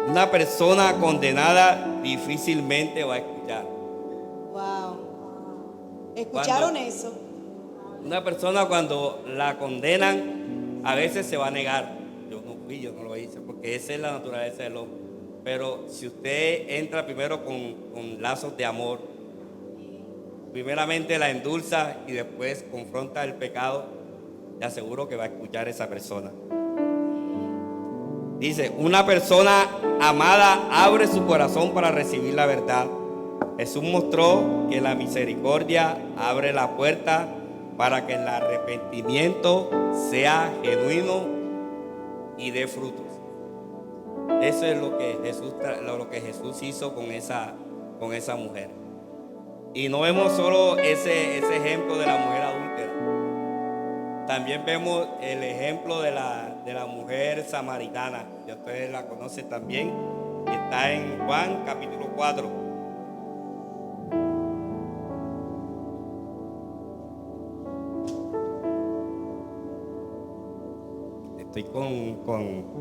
Una persona condenada difícilmente va a escuchar. Wow. ¿Escucharon eso? Una persona cuando la condenan, a veces se va a negar. Yo no fui, yo no lo hice, porque esa es la naturaleza del hombre. Pero si usted entra primero con lazos de amor, primeramente la endulza y después confronta el pecado, te aseguro que va a escuchar a esa persona. Dice, una persona amada abre su corazón para recibir la verdad. Jesús mostró que la misericordia abre la puerta para que el arrepentimiento sea genuino y dé frutos. Eso es lo que Jesús hizo con esa mujer. Y no vemos solo ese ejemplo de la mujer adúltera. También vemos el ejemplo de la mujer samaritana. Ya ustedes la conocen también. Está en Juan capítulo 4. Estoy con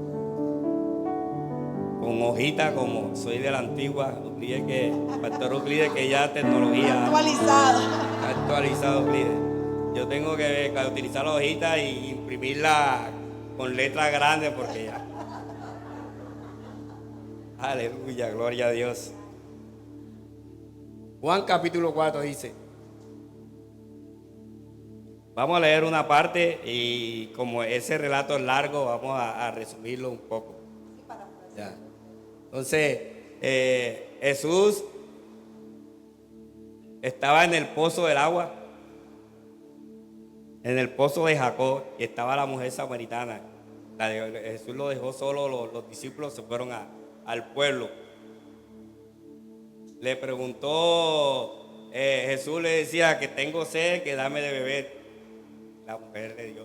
hojita, como soy de la antigua, Pastor Euclides, que ya tecnología actualizado Euclides. Yo tengo que utilizar la hojita y imprimirla con letras grandes porque ya. Aleluya, gloria a Dios. Juan capítulo 4 dice. Vamos a leer una parte y como ese relato es largo, vamos a resumirlo un poco. Ya. Entonces, Jesús estaba en el pozo del agua, en el pozo de Jacob, y estaba la mujer samaritana. Jesús lo dejó solo, los discípulos se fueron al pueblo. Le preguntó, Jesús le decía que tengo sed, que dame de beber. La mujer le dio.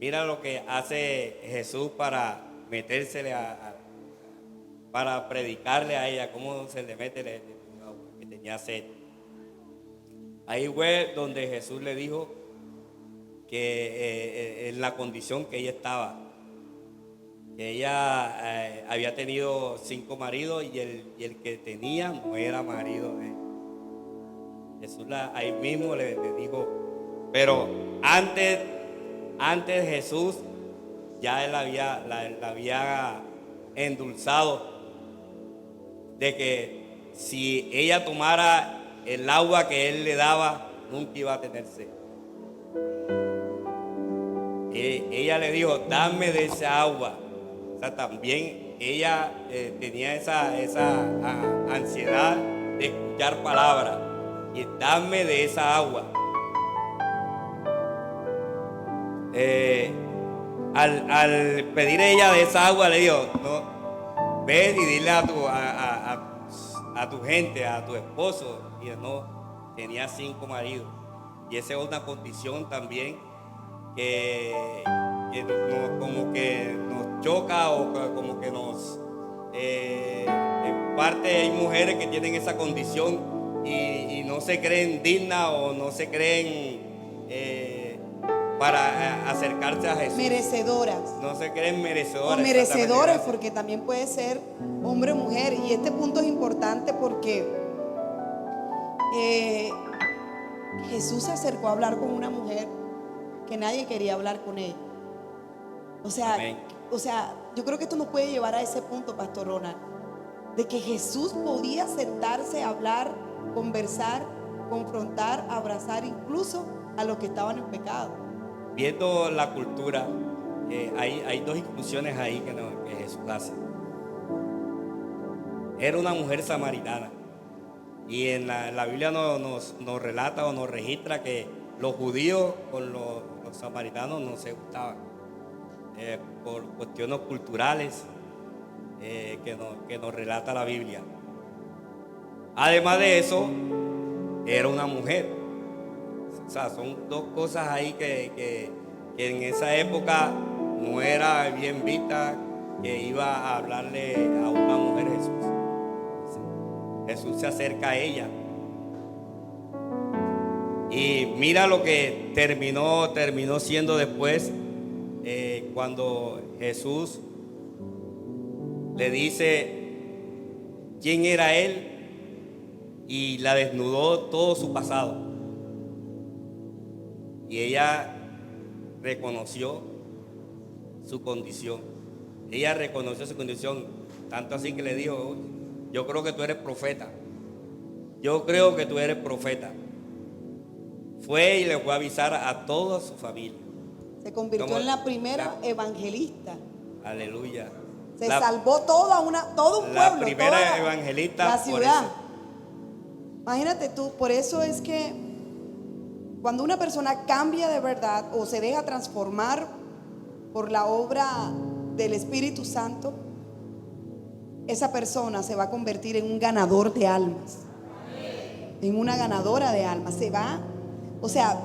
Mira lo que hace Jesús para metérsele para predicarle a ella, cómo se le mete que tenía sed. Ahí fue donde Jesús le dijo que en la condición que ella estaba, que ella había tenido 5 maridos y el que tenía no era marido de él. Jesús ahí mismo le dijo, pero antes Jesús ya él la había endulzado de que si ella tomara el agua que él le daba, nunca iba a tener sed. Ella le dijo, dame de esa agua. O sea, también ella tenía esa ansiedad de escuchar palabras. Y dame de esa agua. Al pedir ella de esa agua, le dijo, no, ve y dile a tu gente, a tu esposo. Y él no, tenía 5 maridos. Y esa es una condición también que como que nos choca o como que nos... en parte hay mujeres que tienen esa condición y no se creen dignas o no se creen para acercarse a Jesús. Merecedoras. No se creen merecedoras. O merecedores, exactamente. porque también puede ser hombre o mujer. Y este punto es importante porque Jesús se acercó a hablar con una mujer que nadie quería hablar con ella. Amén. O sea, yo creo que esto nos puede llevar a ese punto, Pastor Ronald, de que Jesús podía sentarse, hablar, conversar, confrontar, abrazar incluso a los que estaban en pecado. Viendo la cultura, hay dos inclusiones ahí que Jesús hace. Era una mujer samaritana. Y en la Biblia nos relata o nos registra que los judíos con los samaritanos no se gustaban. Por cuestiones culturales que nos relata la Biblia. Además de eso, era una mujer. O sea, son dos cosas ahí que en esa época no era bien vista que iba a hablarle a una mujer Jesús. Jesús se acerca a ella. Y mira lo que terminó siendo después, cuando Jesús le dice quién era él y la desnudó todo su pasado. Y ella reconoció su condición. Ella reconoció su condición, tanto así que le dijo: yo creo que tú eres profeta. Yo creo que tú eres profeta. Fue y le fue a avisar a toda su familia. Se convirtió en la primera evangelista. Aleluya. Se salvó todo un pueblo. La primera toda evangelista. la por ciudad. eso. Imagínate tú, por eso es que cuando una persona cambia de verdad o se deja transformar por la obra del Espíritu Santo, esa persona se va a convertir en un ganador de almas, en una ganadora de almas. O sea,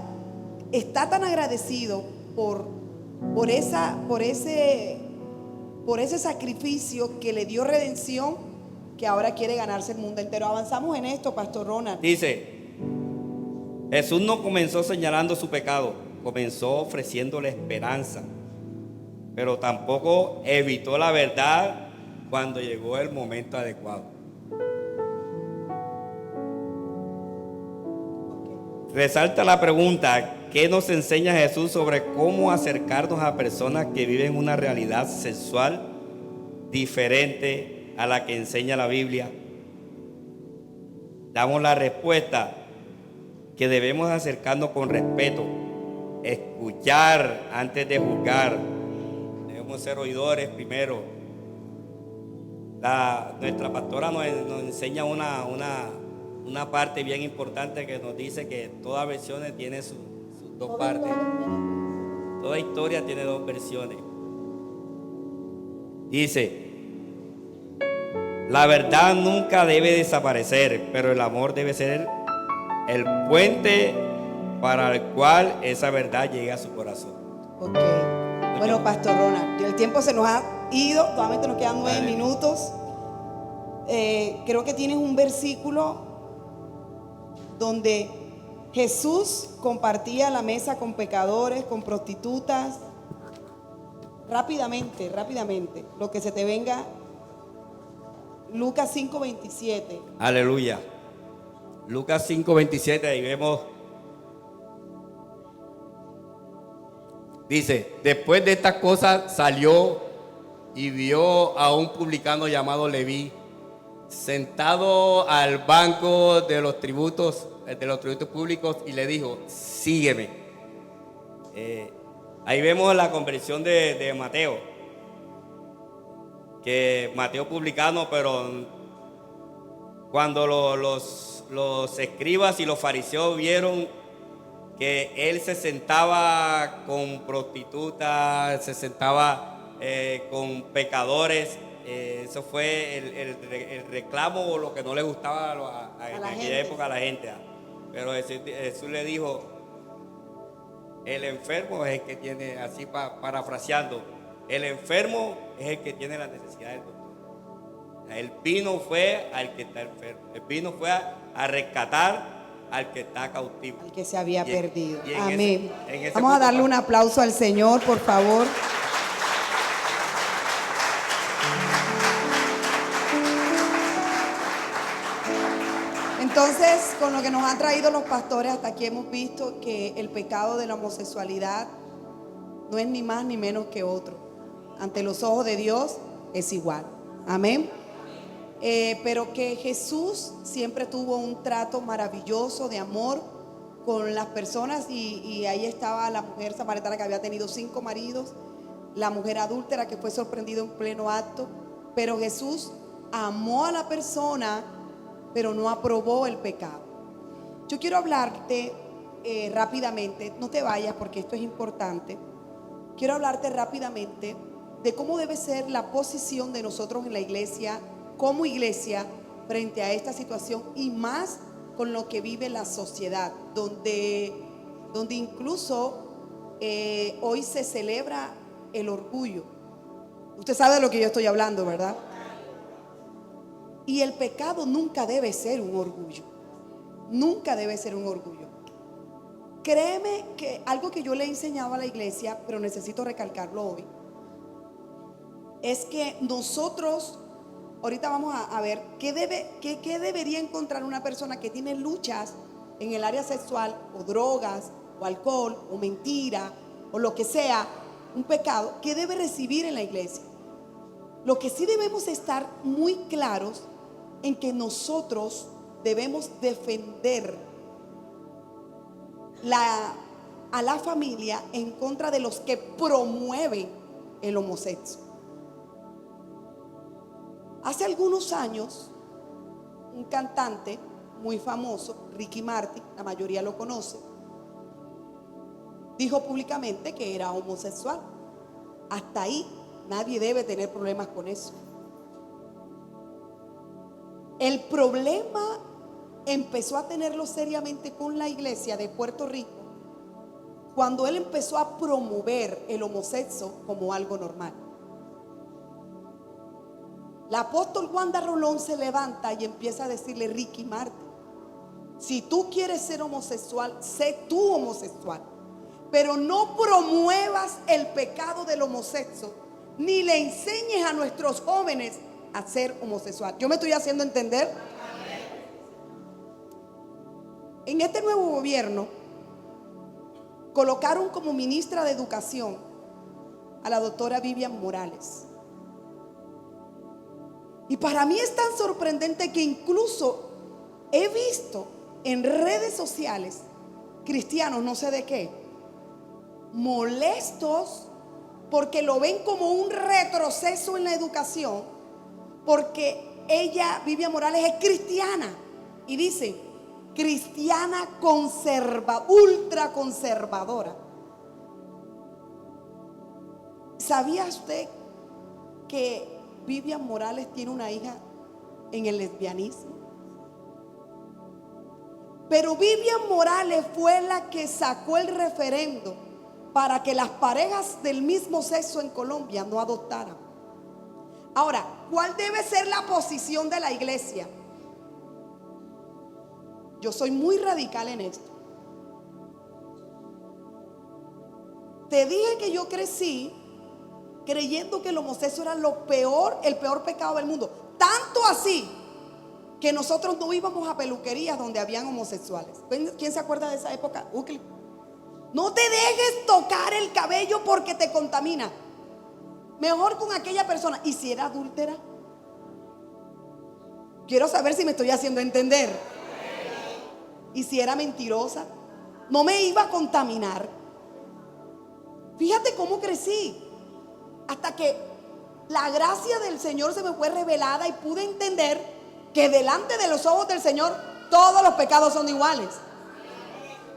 está tan agradecido por ese sacrificio que le dio redención, que ahora quiere ganarse el mundo entero. Avanzamos en esto, Pastor Ronald. Dice: Jesús no comenzó señalando su pecado, comenzó ofreciéndole esperanza, pero tampoco evitó la verdad cuando llegó el momento adecuado. Resalta la pregunta: ¿qué nos enseña Jesús sobre cómo acercarnos a personas que viven una realidad sexual diferente a la que enseña la Biblia? Damos la respuesta que debemos acercarnos con respeto, escuchar antes de juzgar. Debemos ser oidores primero. Nuestra pastora nos enseña una parte bien importante que nos dice que toda versión tiene sus dos partes. Toda historia tiene dos versiones. Dice: la verdad nunca debe desaparecer, pero el amor debe ser el puente para el cual esa verdad llegue a su corazón. Ok. Bueno, Pastor Ronald, el tiempo se nos ha ido, solamente nos quedan 9 minutos. Creo que tienes un versículo donde Jesús compartía la mesa con pecadores, con prostitutas. Rápidamente, lo que se te venga. Lucas 5:27. Aleluya. Lucas 5:27, ahí vemos. Dice: después de estas cosas salió y vio a un publicano llamado Leví sentado al banco de los tributos públicos, y le dijo: sígueme. Ahí vemos la conversión de Mateo, que Mateo publicano, pero cuando los escribas y los fariseos vieron que él se sentaba con prostitutas, se sentaba con pecadores, eso fue el reclamo o lo que no le gustaba en aquella época a la gente. Pero Jesús le dijo: el enfermo es el que tiene, así parafraseando, el enfermo es el que tiene la necesidad del doctor. Él vino fue al que está enfermo. Él vino fue a rescatar al que está cautivo. Al que se había Y en- perdido. y en Amén. en ese Vamos a punto darle un aplauso al Señor, por favor. Entonces, con lo que nos han traído los pastores, hasta aquí hemos visto que el pecado de la homosexualidad no es ni más ni menos que otro. Ante los ojos de Dios es igual. Amén. Pero que Jesús siempre tuvo un trato maravilloso de amor con las personas, y ahí estaba la mujer samaritana que había tenido 5 maridos, la mujer adúltera que fue sorprendida en pleno acto, pero Jesús amó a la persona, pero no aprobó el pecado. Yo quiero hablarte rápidamente, no te vayas porque esto es importante. Quiero hablarte rápidamente de cómo debe ser la posición de nosotros en la iglesia, como iglesia, frente a esta situación, y más con lo que vive la sociedad, donde incluso hoy se celebra el orgullo. Usted sabe de lo que yo estoy hablando, ¿verdad? Y el pecado nunca debe ser un orgullo. Nunca debe ser un orgullo. Créeme que algo que yo le he enseñado a la iglesia, pero necesito recalcarlo hoy, es que nosotros, ahorita vamos a ver qué debería encontrar una persona que tiene luchas en el área sexual, o drogas, o alcohol, o mentira, o lo que sea, un pecado, que debe recibir en la iglesia. Lo que sí debemos estar muy claros en que nosotros debemos defender a la familia en contra de los que promueven el homosexual. Hace algunos años, un cantante muy famoso, Ricky Martin, la mayoría lo conoce, dijo públicamente que era homosexual. Hasta ahí nadie debe tener problemas con eso. El problema empezó a tenerlo seriamente con la iglesia de Puerto Rico cuando él empezó a promover el homosexual como algo normal. La apóstol Wanda Rolón se levanta y empieza a decirle: Ricky Martin, si tú quieres ser homosexual, sé tú homosexual, pero no promuevas el pecado del homosexual, ni le enseñes a nuestros jóvenes a ser homosexual. ¿Yo me estoy haciendo entender? En este nuevo gobierno colocaron como ministra de Educación a la doctora Vivian Morales. Y para mí es tan sorprendente que incluso he visto en redes sociales cristianos, no sé de qué, molestos porque lo ven como un retroceso en la educación, porque ella, Vivian Morales, es cristiana, y dicen cristiana ultra conservadora. ¿Sabía usted que Vivian Morales tiene una hija en el lesbianismo? Pero Vivian Morales fue la que sacó el referendo para que las parejas del mismo sexo en Colombia no adoptaran. Ahora, ¿cuál debe ser la posición de la iglesia? Yo soy muy radical en esto. Te dije que yo crecí creyendo que el homosexual era el peor pecado del mundo. Tanto así que nosotros no íbamos a peluquerías donde habían homosexuales. ¿Quién se acuerda de esa época? Ucli. No te dejes tocar el cabello porque te contamina. Mejor con aquella persona. ¿Y si era adúltera? Quiero saber si me estoy haciendo entender. ¿Y si era mentirosa? No me iba a contaminar. Fíjate cómo crecí, hasta que la gracia del Señor se me fue revelada y pude entender que delante de los ojos del Señor todos los pecados son iguales.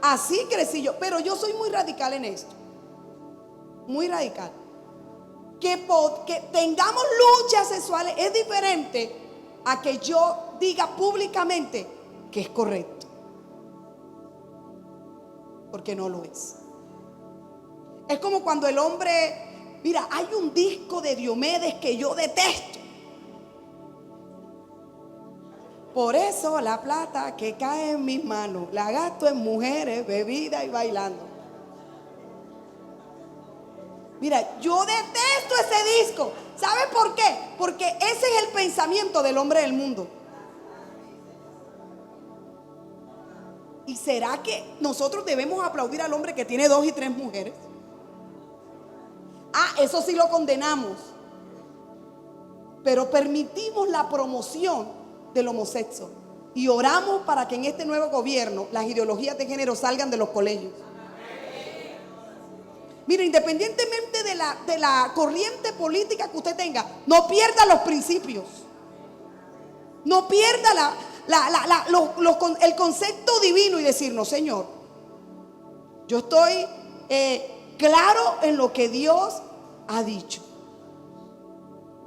Así crecí yo, pero yo soy muy radical en esto. Muy radical. Que tengamos luchas sexuales es diferente a que yo diga públicamente que es correcto, porque no lo es. Es como cuando el hombre, mira, hay un disco de Diomedes que yo detesto. Por eso la plata que cae en mis manos la gasto en mujeres, bebida y bailando. Mira, yo detesto ese disco. ¿Sabe por qué? Porque ese es el pensamiento del hombre del mundo. ¿Y será que nosotros debemos aplaudir al hombre que tiene 2 y 3 mujeres? Eso sí lo condenamos. Pero permitimos la promoción del homosexo y oramos para que en este nuevo gobierno las ideologías de género salgan de los colegios. Mira, independientemente de la corriente política que usted tenga, no pierda los principios. No pierda el concepto divino y decir, no, Señor, yo estoy claro en lo que Dios ha dicho.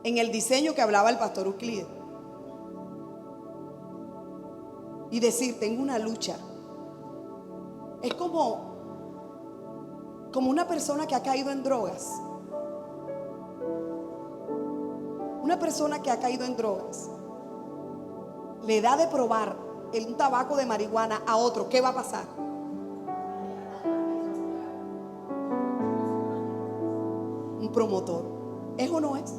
En el diseño que hablaba el pastor Euclides. Y decir, tengo una lucha. Es como una persona que ha caído en drogas. Una persona que ha caído en drogas le da de probar un tabaco de marihuana a otro. ¿Qué va a pasar? Un promotor. ¿Es o no es?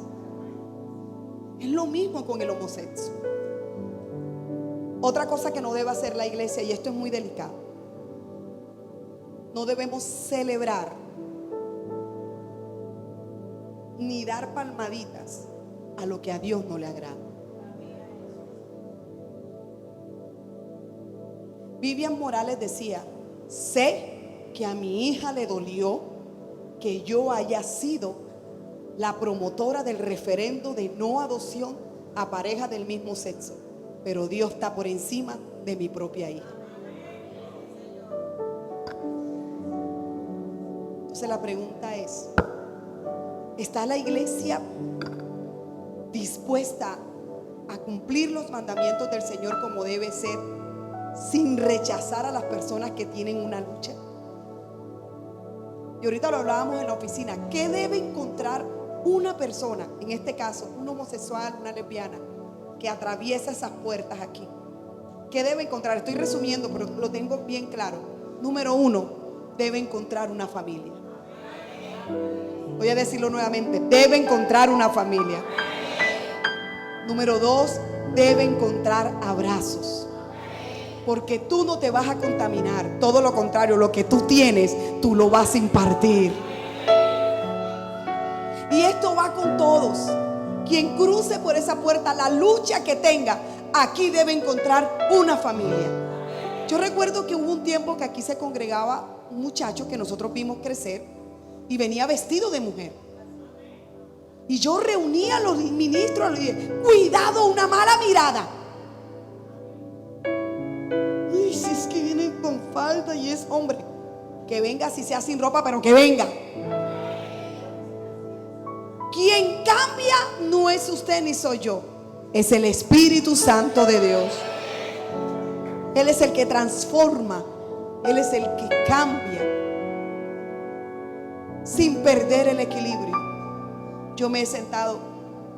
Es lo mismo con el homosexual. Otra cosa que no debe hacer la iglesia, y esto es muy delicado, no debemos celebrar ni dar palmaditas a lo que a Dios no le agrada. Vivian Morales decía, sé que a mi hija le dolió que yo haya sido la promotora del referendo de no adopción a parejas del mismo sexo, pero Dios está por encima de mi propia hija. Entonces la pregunta es, ¿está la iglesia dispuesta a cumplir los mandamientos del Señor como debe ser, sin rechazar a las personas que tienen una lucha? Y ahorita lo hablábamos en la oficina. ¿Qué debe encontrar una persona, en este caso un homosexual, una lesbiana, que atraviesa esas puertas aquí? ¿Qué debe encontrar? Estoy resumiendo, pero lo tengo bien claro. Número 1, debe encontrar una familia. Voy a decirlo nuevamente, debe encontrar una familia. Número 2, debe encontrar abrazos. Porque tú no te vas a contaminar, todo lo contrario, lo que tú tienes, tú lo vas a impartir. Y esto va con todos. Quien cruce por esa puerta, la lucha que tenga, aquí debe encontrar una familia. Yo recuerdo que hubo un tiempo que aquí se congregaba un muchacho que nosotros vimos crecer y venía vestido de mujer. Y yo reunía a los ministros, les dije, cuidado, una mala mirada. Uy, si es que viene con falda y es hombre, que venga, si sea sin ropa, pero que venga. Quien cambia no es usted ni soy yo, es el Espíritu Santo de Dios. Él es el que transforma, Él es el que cambia sin perder el equilibrio. Yo me he sentado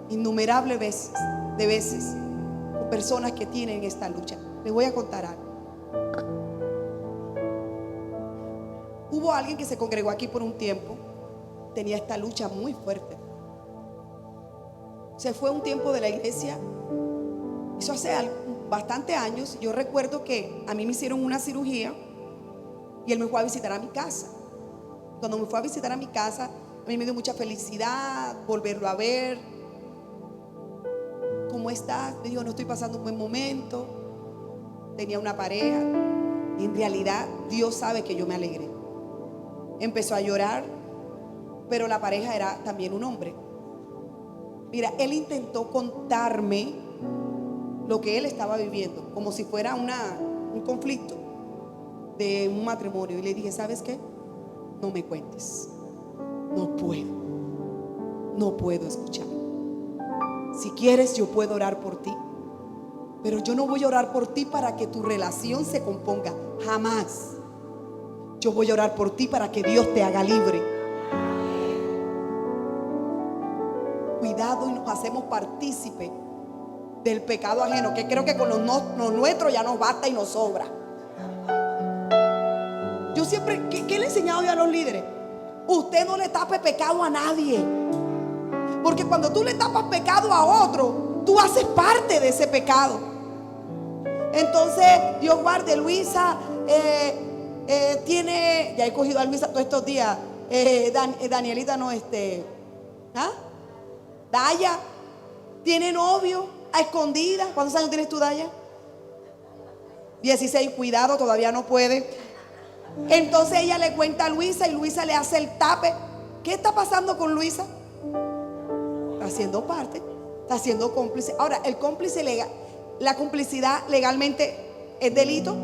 innumerables veces con personas que tienen esta lucha. Les voy a contar algo. Hubo alguien que se congregó aquí por un tiempo, tenía esta lucha muy fuerte. Se fue un tiempo de la iglesia, eso hace bastante años. Yo recuerdo que a mí me hicieron una cirugía y él me fue a visitar a mi casa. Cuando me fue a visitar a mi casa, a mí me dio mucha felicidad volverlo a ver. ¿Cómo estás? Me dijo, no estoy pasando un buen momento. Tenía una pareja. Y en realidad Dios sabe que yo me alegré. Empezó a llorar, pero la pareja era también un hombre. Mira, él intentó contarme lo que él estaba viviendo, como si fuera un conflicto de un matrimonio. Y le dije, ¿sabes qué? No me cuentes. No puedo escuchar. Si quieres, yo puedo orar por ti, pero yo no voy a orar por ti para que tu relación se componga. Jamás. Yo voy a orar por ti para que Dios te haga libre. Cuidado y nos hacemos partícipe del pecado ajeno, que creo que con los nuestros ya nos basta y nos sobra. Yo siempre, ¿qué le he enseñado yo a los líderes? Usted no le tape pecado a nadie, porque cuando tú le tapas pecado a otro, tú haces parte de ese pecado. Entonces, Dios guarde, Luisa tiene, ya he cogido a Luisa todos estos días, Danielita no, Daya tiene novio a escondidas. ¿Cuántos años tienes tú, Daya? 16, cuidado, todavía no puede. Entonces ella le cuenta a Luisa y Luisa le hace el tape. ¿Qué está pasando con Luisa? Está haciendo parte, está siendo cómplice. Ahora, el cómplice legal, la complicidad legalmente es delito.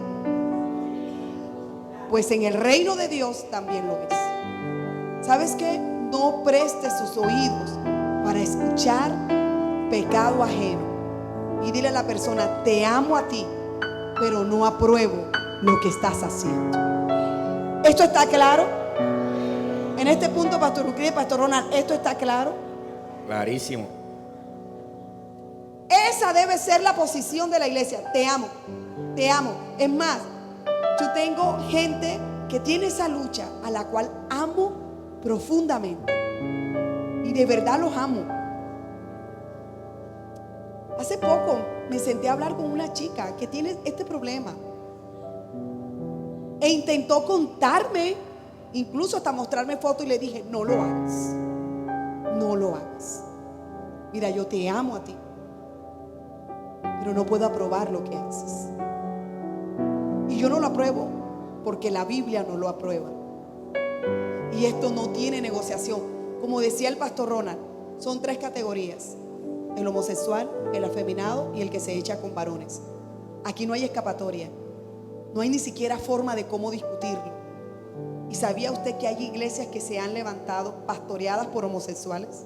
Pues en el reino de Dios también lo es. ¿Sabes qué? No prestes sus oídos para escuchar pecado ajeno. Y dile a la persona: te amo a ti, pero no apruebo lo que estás haciendo. ¿Esto está claro? En este punto, Pastor Ucrid, Pastor Ronald, ¿esto está claro? Clarísimo. Esa debe ser la posición de la iglesia. Te amo, te amo. Es más, yo tengo gente que tiene esa lucha, a la cual amo profundamente. Y de verdad los amo. Hace poco me senté a hablar con una chica que tiene este problema. E intentó contarme, incluso hasta mostrarme fotos, y le dije: no lo hagas. No lo hagas. Mira, yo te amo a ti, pero no puedo aprobar lo que haces. Y yo no lo apruebo porque la Biblia no lo aprueba. Y esto no tiene negociación. Como decía el pastor Ronald, son 3 categorías: el homosexual, el afeminado y el que se echa con varones. Aquí no hay escapatoria. No hay ni siquiera forma de cómo discutirlo. ¿Y sabía usted que hay iglesias que se han levantado pastoreadas por homosexuales?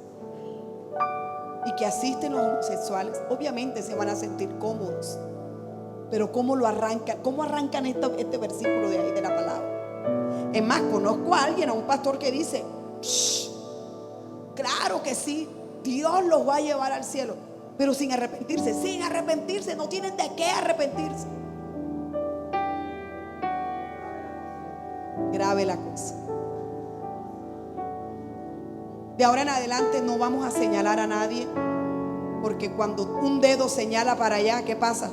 Y que asisten los homosexuales. Obviamente se van a sentir cómodos, pero ¿cómo lo arrancan? ¿Cómo arrancan este versículo de ahí de la palabra? Es más, conozco a alguien, a un pastor que dice: claro que sí, Dios los va a llevar al cielo, pero sin arrepentirse. Sin arrepentirse, no tienen de qué arrepentirse. Grave la cosa. De ahora en adelante no vamos a señalar a nadie, porque cuando un dedo señala para allá, ¿qué pasa?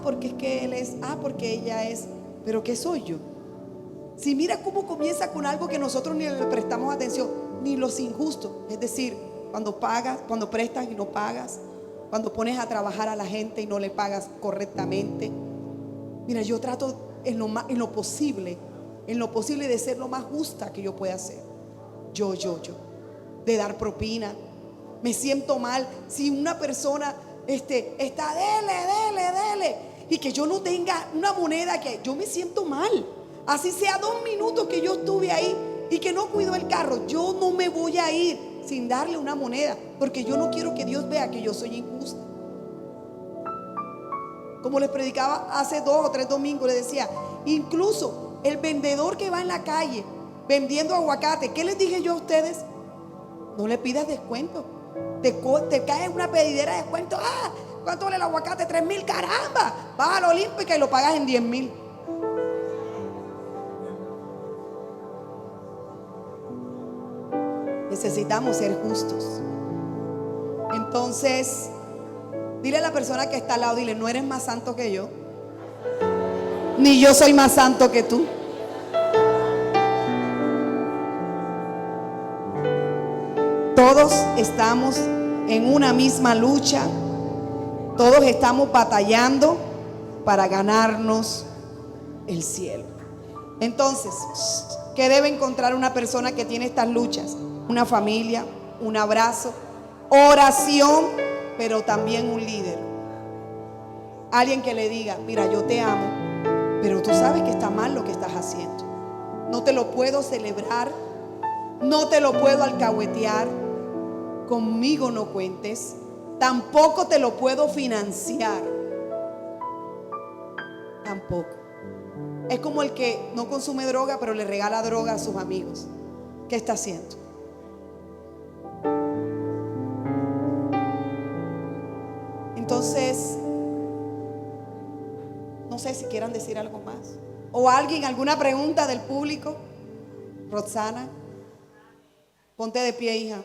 Porque es que él es, porque ella es. Pero ¿qué soy yo? Si mira cómo comienza con algo que nosotros ni le prestamos atención, ni los injustos. Es decir, cuando pagas, cuando prestas y no pagas, cuando pones a trabajar a la gente y no le pagas correctamente. Mira, yo trato en lo posible de ser lo más justa que yo pueda ser. Yo de dar propina. Me siento mal si una persona está dele, y que yo no tenga una moneda, que yo me siento mal. Así sea 2 minutos que yo estuve ahí y que no cuido el carro, yo no me voy a ir sin darle una moneda, porque yo no quiero que Dios vea que yo soy injusta. Como les predicaba hace 2 o 3 domingos, les decía, incluso el vendedor que va en la calle vendiendo aguacate, ¿qué les dije yo a ustedes? No le pidas descuento. Te cae una pedidera de descuento. ¿Cuánto vale el aguacate? 3,000, caramba. Vas a la Olímpica y lo pagas en 10,000. Necesitamos ser justos. Entonces, dile a la persona que está al lado, dile: no eres más santo que yo, ni yo soy más santo que tú. Todos estamos en una misma lucha. Todos estamos batallando para ganarnos el cielo. Entonces, ¿qué debe encontrar una persona que tiene estas luchas? Una familia, un abrazo, oración, pero también un líder. Alguien que le diga: mira, yo te amo, pero tú sabes que está mal lo que estás haciendo. No te lo puedo celebrar, no te lo puedo alcahuetear. Conmigo no cuentes. Tampoco te lo puedo financiar. Tampoco. Es como el que no consume droga, pero le regala droga a sus amigos. ¿Qué está haciendo? sé si quieran decir algo más. ¿O alguien, alguna pregunta del público? Roxana, ponte de pie, hija.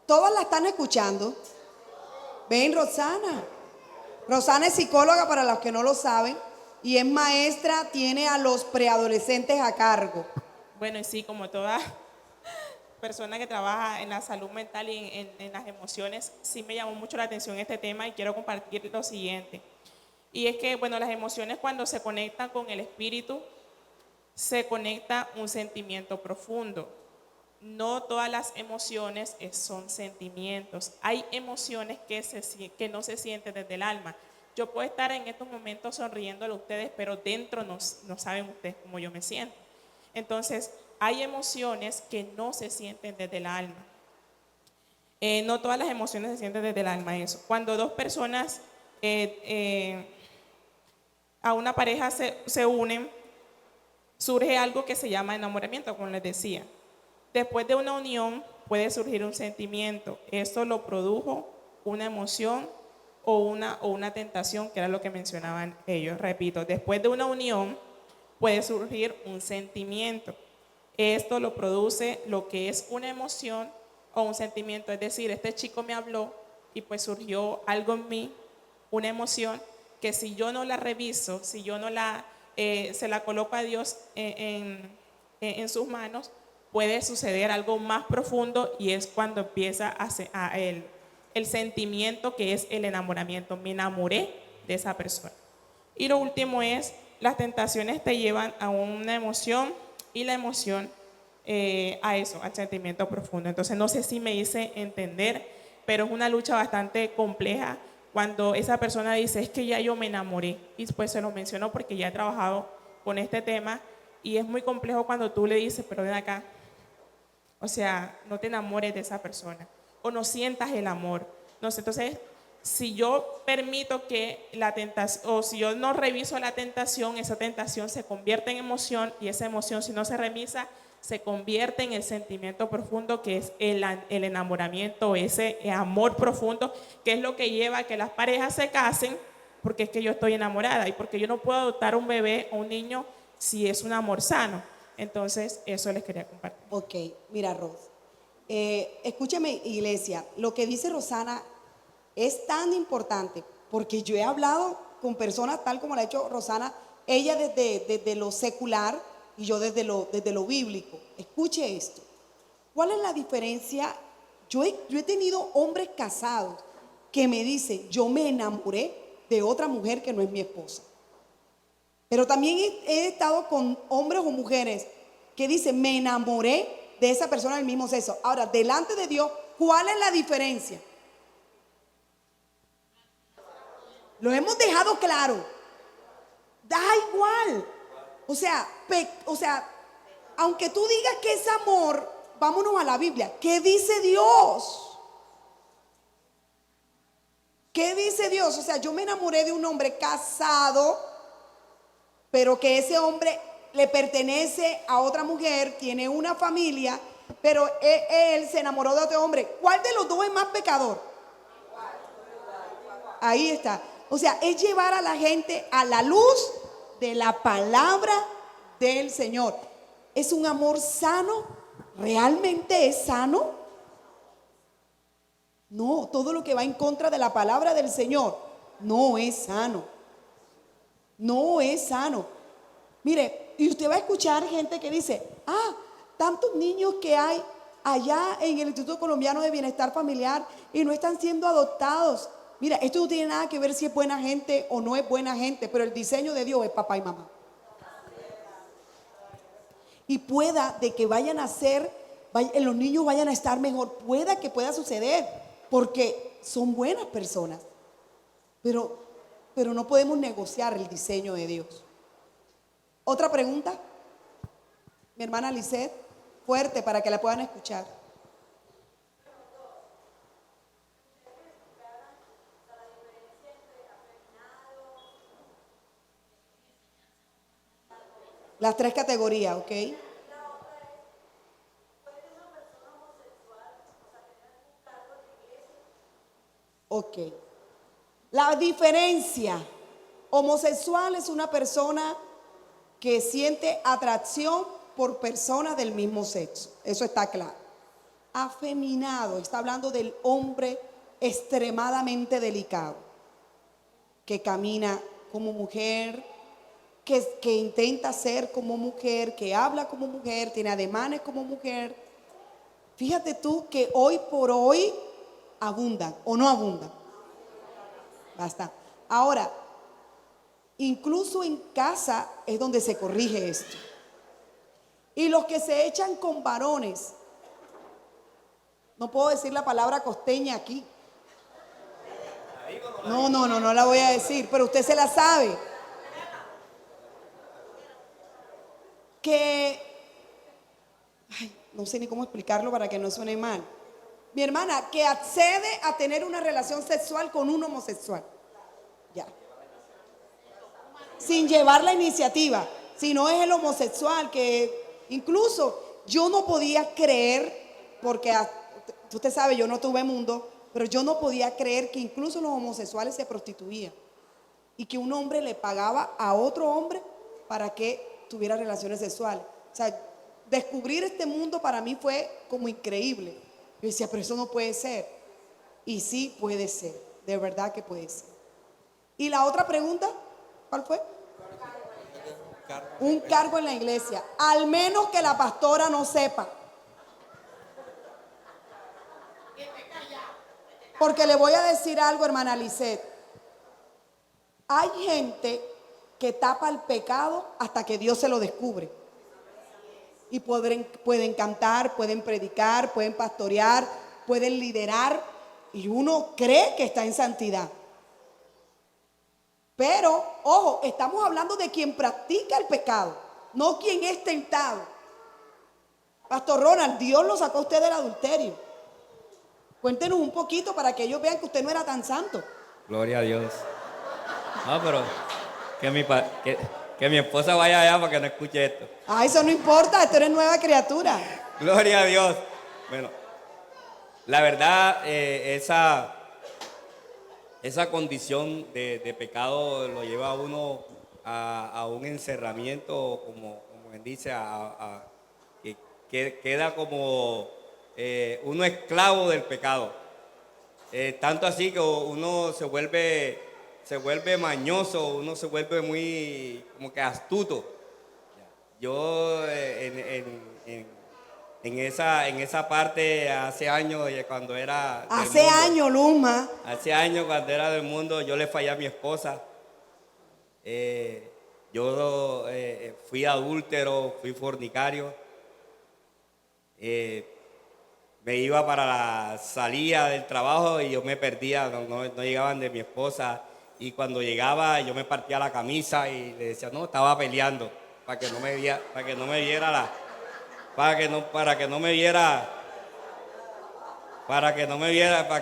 Todas la están escuchando. Ven, Rosana. Rosana es psicóloga para los que no lo saben y es maestra, tiene a los preadolescentes a cargo. Bueno, y sí, como toda persona que trabaja en la salud mental y en las emociones, sí me llamó mucho la atención este tema y quiero compartir lo siguiente. Y es que, bueno, las emociones cuando se conectan con el espíritu, se conecta un sentimiento profundo. No todas las emociones son sentimientos. Hay emociones que no se sienten desde el alma. Yo puedo estar en estos momentos sonriéndole a ustedes, pero dentro no saben ustedes cómo yo me siento. Entonces, hay emociones que no se sienten desde el alma. No todas las emociones se sienten desde el alma. Eso. Cuando dos personas a una pareja se unen, surge algo que se llama enamoramiento, como les decía. Después de una unión puede surgir un sentimiento. Esto lo produjo una emoción o una tentación, que era lo que mencionaban ellos. Repito, después de una unión puede surgir un sentimiento. Esto lo produce lo que es una emoción o un sentimiento. Es decir, este chico me habló y pues surgió algo en mí, una emoción, que si yo no la reviso, si yo no se la coloco a Dios en sus manos, puede suceder algo más profundo y es cuando empieza el sentimiento que es el enamoramiento. Me enamoré de esa persona. Y lo último es, las tentaciones te llevan a una emoción y la emoción a eso, al sentimiento profundo. Entonces no sé si me hice entender, pero es una lucha bastante compleja cuando esa persona dice, es que ya yo me enamoré. Y pues se lo menciono porque ya he trabajado con este tema y es muy complejo cuando tú le dices, pero ven acá, o sea, no te enamores de esa persona o no sientas el amor. No sé, entonces, si yo permito que la tentación, o si yo no reviso la tentación, esa tentación se convierte en emoción y esa emoción, si no se revisa, se convierte en el sentimiento profundo que es el enamoramiento, ese amor profundo, que es lo que lleva a que las parejas se casen, porque es que yo estoy enamorada y porque yo no puedo adoptar un bebé o un niño si es un amor sano. Entonces, eso les quería compartir. Ok, mira, Ros. Escúchame, iglesia, lo que dice Rosana es tan importante porque yo he hablado con personas tal como lo ha hecho Rosana, ella desde lo secular y yo desde lo bíblico. Escuche esto. ¿Cuál es la diferencia? Yo he tenido hombres casados que me dicen, yo me enamoré de otra mujer que no es mi esposa. Pero también he estado con hombres o mujeres que dicen, me enamoré de esa persona del mismo sexo. Ahora, delante de Dios, ¿cuál es la diferencia? Lo hemos dejado claro. Da igual. O sea, aunque tú digas que es amor, vámonos a la Biblia. ¿Qué dice Dios? ¿Qué dice Dios? O sea, yo me enamoré de un hombre casado, pero que ese hombre le pertenece a otra mujer, tiene una familia, pero él se enamoró de otro hombre. ¿Cuál de los dos es más pecador? Ahí está. O sea, es llevar a la gente a la luz de la palabra del Señor. ¿Es un amor sano? ¿Realmente es sano? No, todo lo que va en contra de la palabra del Señor no es sano. No es sano. Mire, y usted va a escuchar gente que dice, tantos niños que hay allá en el Instituto Colombiano de Bienestar Familiar y no están siendo adoptados. Mira, esto no tiene nada que ver si es buena gente o no es buena gente, pero el diseño de Dios es papá y mamá. y pueda de que vayan a ser, los niños vayan a estar mejor, pueda que pueda suceder, porque son buenas personas, pero no podemos negociar el diseño de Dios. ¿Otra pregunta? Mi hermana Lisette, fuerte para que la puedan escuchar. Las tres categorías, ¿ok? Ok. La diferencia, homosexual es una persona que siente atracción por personas del mismo sexo. Eso está claro. Afeminado, está hablando del hombre extremadamente delicado, que camina como mujer, que intenta ser como mujer, que habla como mujer, tiene ademanes como mujer. Fíjate tú que hoy por hoy abundan o no abundan. Basta. Ahora, incluso en casa es donde se corrige esto. Y los que se echan con varones, no puedo decir la palabra costeña aquí. No la voy a decir, pero usted se la sabe. Que, no sé ni cómo explicarlo para que no suene mal. Mi hermana, que accede a tener una relación sexual con un homosexual. Ya. Sin llevar la iniciativa. Si no es el homosexual, que incluso yo no podía creer, porque usted sabe, yo no tuve mundo, pero yo no podía creer que incluso los homosexuales se prostituían. Y que un hombre le pagaba a otro hombre para que tuviera relaciones sexuales. O sea, descubrir este mundo para mí fue como increíble. Yo decía, pero eso no puede ser. Y sí puede ser, de verdad que puede ser. ¿Y la otra pregunta? ¿Cuál fue? Un cargo en la iglesia. Al menos que la pastora no sepa. Porque le voy a decir algo, hermana Lisette. Hay gente que tapa el pecado hasta que Dios se lo descubre. Y pueden cantar, pueden predicar, pueden pastorear, pueden liderar, y uno cree que está en santidad. Pero, ojo, estamos hablando de quien practica el pecado, no quien es tentado. Pastor Ronald, Dios lo sacó a usted del adulterio. Cuéntenos un poquito para que ellos vean que usted no era tan santo. Gloria a Dios. No, pero que mi esposa vaya allá para que no escuche esto. Ah, eso no importa, esto eres nueva criatura. Gloria a Dios. Bueno, la verdad, esa condición de pecado lo lleva a uno a un encerramiento, como quien dice, que queda como uno esclavo del pecado. Tanto así que uno se vuelve mañoso, uno se vuelve muy como que astuto. Yo en esa parte hace años, cuando era del Hace mundo, años, Luma. hace años cuando era del mundo, yo le fallé a mi esposa. Yo fui adúltero, fui fornicario. Me iba para la salida del trabajo y yo me perdía, no llegaban de mi esposa. Y cuando llegaba yo me partía la camisa y le decía, no, estaba peleando para que no me viera, para que no me viera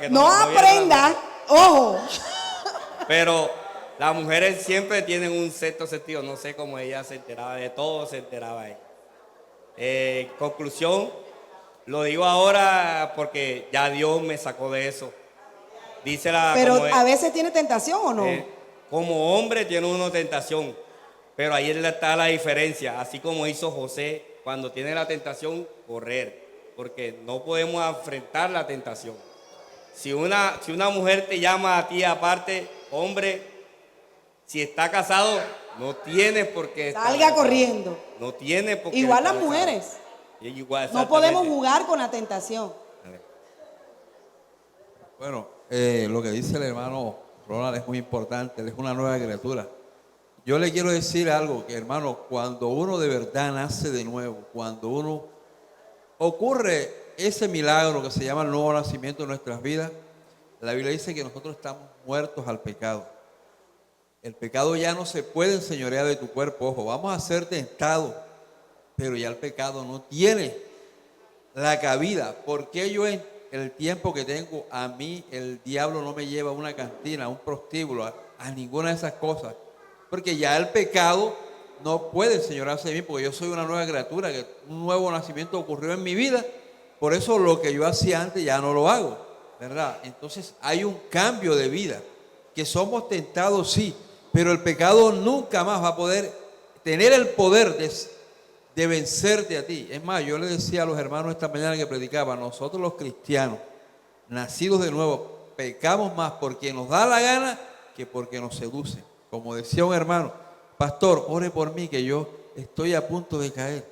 No aprendan, ojo. Pero las mujeres siempre tienen un sexto sentido, no sé cómo ella se enteraba de todo, se enteraba ella. Conclusión, lo digo ahora porque ya Dios me sacó de eso. Pero a veces tiene tentación o no. Como hombre tiene uno tentación, pero ahí está la diferencia. Así como hizo José, cuando tiene la tentación, correr, porque no podemos enfrentar la tentación. Si una mujer te llama a ti aparte, hombre, si está casado, no tienes por qué estar Salga casado. corriendo. No tiene por qué. Igual las estar mujeres. casado. Igual, No podemos jugar con la tentación. Bueno, lo que dice el hermano Ronald es muy importante. Él es una nueva criatura. Yo le quiero decir algo, que hermano, cuando uno de verdad nace de nuevo, cuando uno ocurre ese milagro que se llama el nuevo nacimiento en nuestras vidas, la Biblia dice que nosotros estamos muertos al pecado. El pecado ya no se puede enseñorear de tu cuerpo. Ojo, vamos a ser tentados, pero ya el pecado no tiene la cabida. Porque yo en el tiempo que tengo, a mí el diablo no me lleva a una cantina, a un prostíbulo, a ninguna de esas cosas? Porque ya el pecado no puede enseñorearse de mí, porque yo soy una nueva criatura, que un nuevo nacimiento ocurrió en mi vida. Por eso lo que yo hacía antes ya no lo hago, ¿verdad? Entonces hay un cambio de vida, que somos tentados, sí, pero el pecado nunca más va a poder tener el poder de vencerte a ti. Es más, yo le decía a los hermanos esta mañana que predicaba, nosotros los cristianos, nacidos de nuevo, pecamos más porque nos da la gana que porque nos seduce. Como decía un hermano, pastor, ore por mí que yo estoy a punto de caer.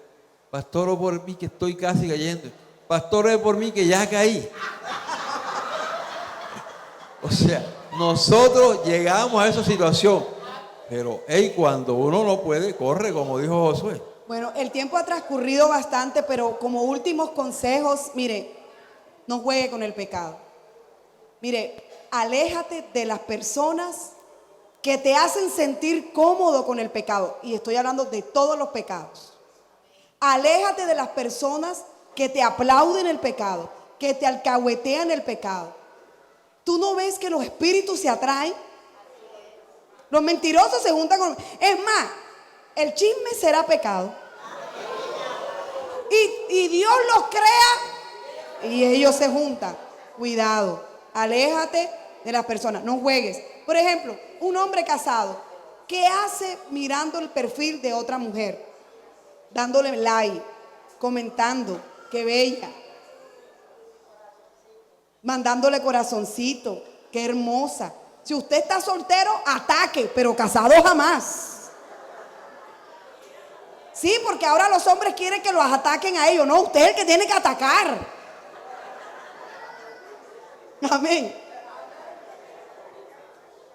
Pastor, ore por mí que estoy casi cayendo. Pastor, ore por mí que ya caí. O sea, nosotros llegamos a esa situación. Pero, cuando uno no puede, corre, como dijo Josué. Bueno, el tiempo ha transcurrido bastante, pero como últimos consejos, mire, no juegue con el pecado. Mire, aléjate de las personas que te hacen sentir cómodo con el pecado. Y estoy hablando de todos los pecados. Aléjate de las personas que te aplauden el pecado, que te alcahuetean el pecado. ¿Tú no ves que los espíritus se atraen? Los mentirosos se juntan con... Es más, el chisme será pecado. Y Dios los crea y ellos se juntan. Cuidado, aléjate de las personas, no juegues. Por ejemplo, un hombre casado, ¿qué hace mirando el perfil de otra mujer? Dándole like, comentando, qué bella, mandándole corazoncito, qué hermosa. Si usted está soltero, ataque, pero casado jamás. Sí, porque ahora los hombres quieren que los ataquen a ellos. No, usted es el que tiene que atacar. Amén.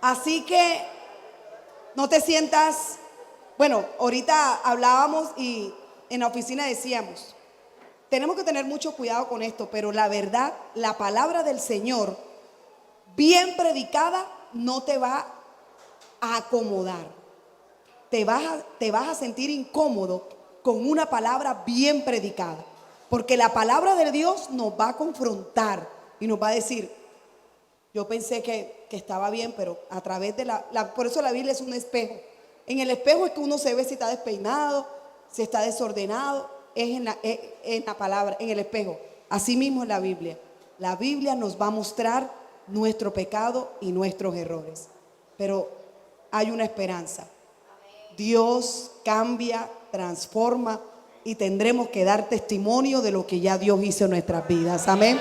Así que no te sientas... Bueno, ahorita hablábamos y en la oficina decíamos, tenemos que tener mucho cuidado con esto, pero la verdad, la palabra del Señor, bien predicada, no te va a acomodar. Te vas a sentir incómodo con una palabra bien predicada. Porque la palabra de Dios nos va a confrontar y nos va a decir, yo pensé que estaba bien, pero a través de por eso la Biblia es un espejo. En el espejo es que uno se ve si está despeinado, si está desordenado. Es en la palabra, en el espejo. Así mismo es la Biblia. La Biblia nos va a mostrar nuestro pecado y nuestros errores. Pero hay una esperanza. Dios cambia, transforma y tendremos que dar testimonio de lo que ya Dios hizo en nuestras vidas. Amén.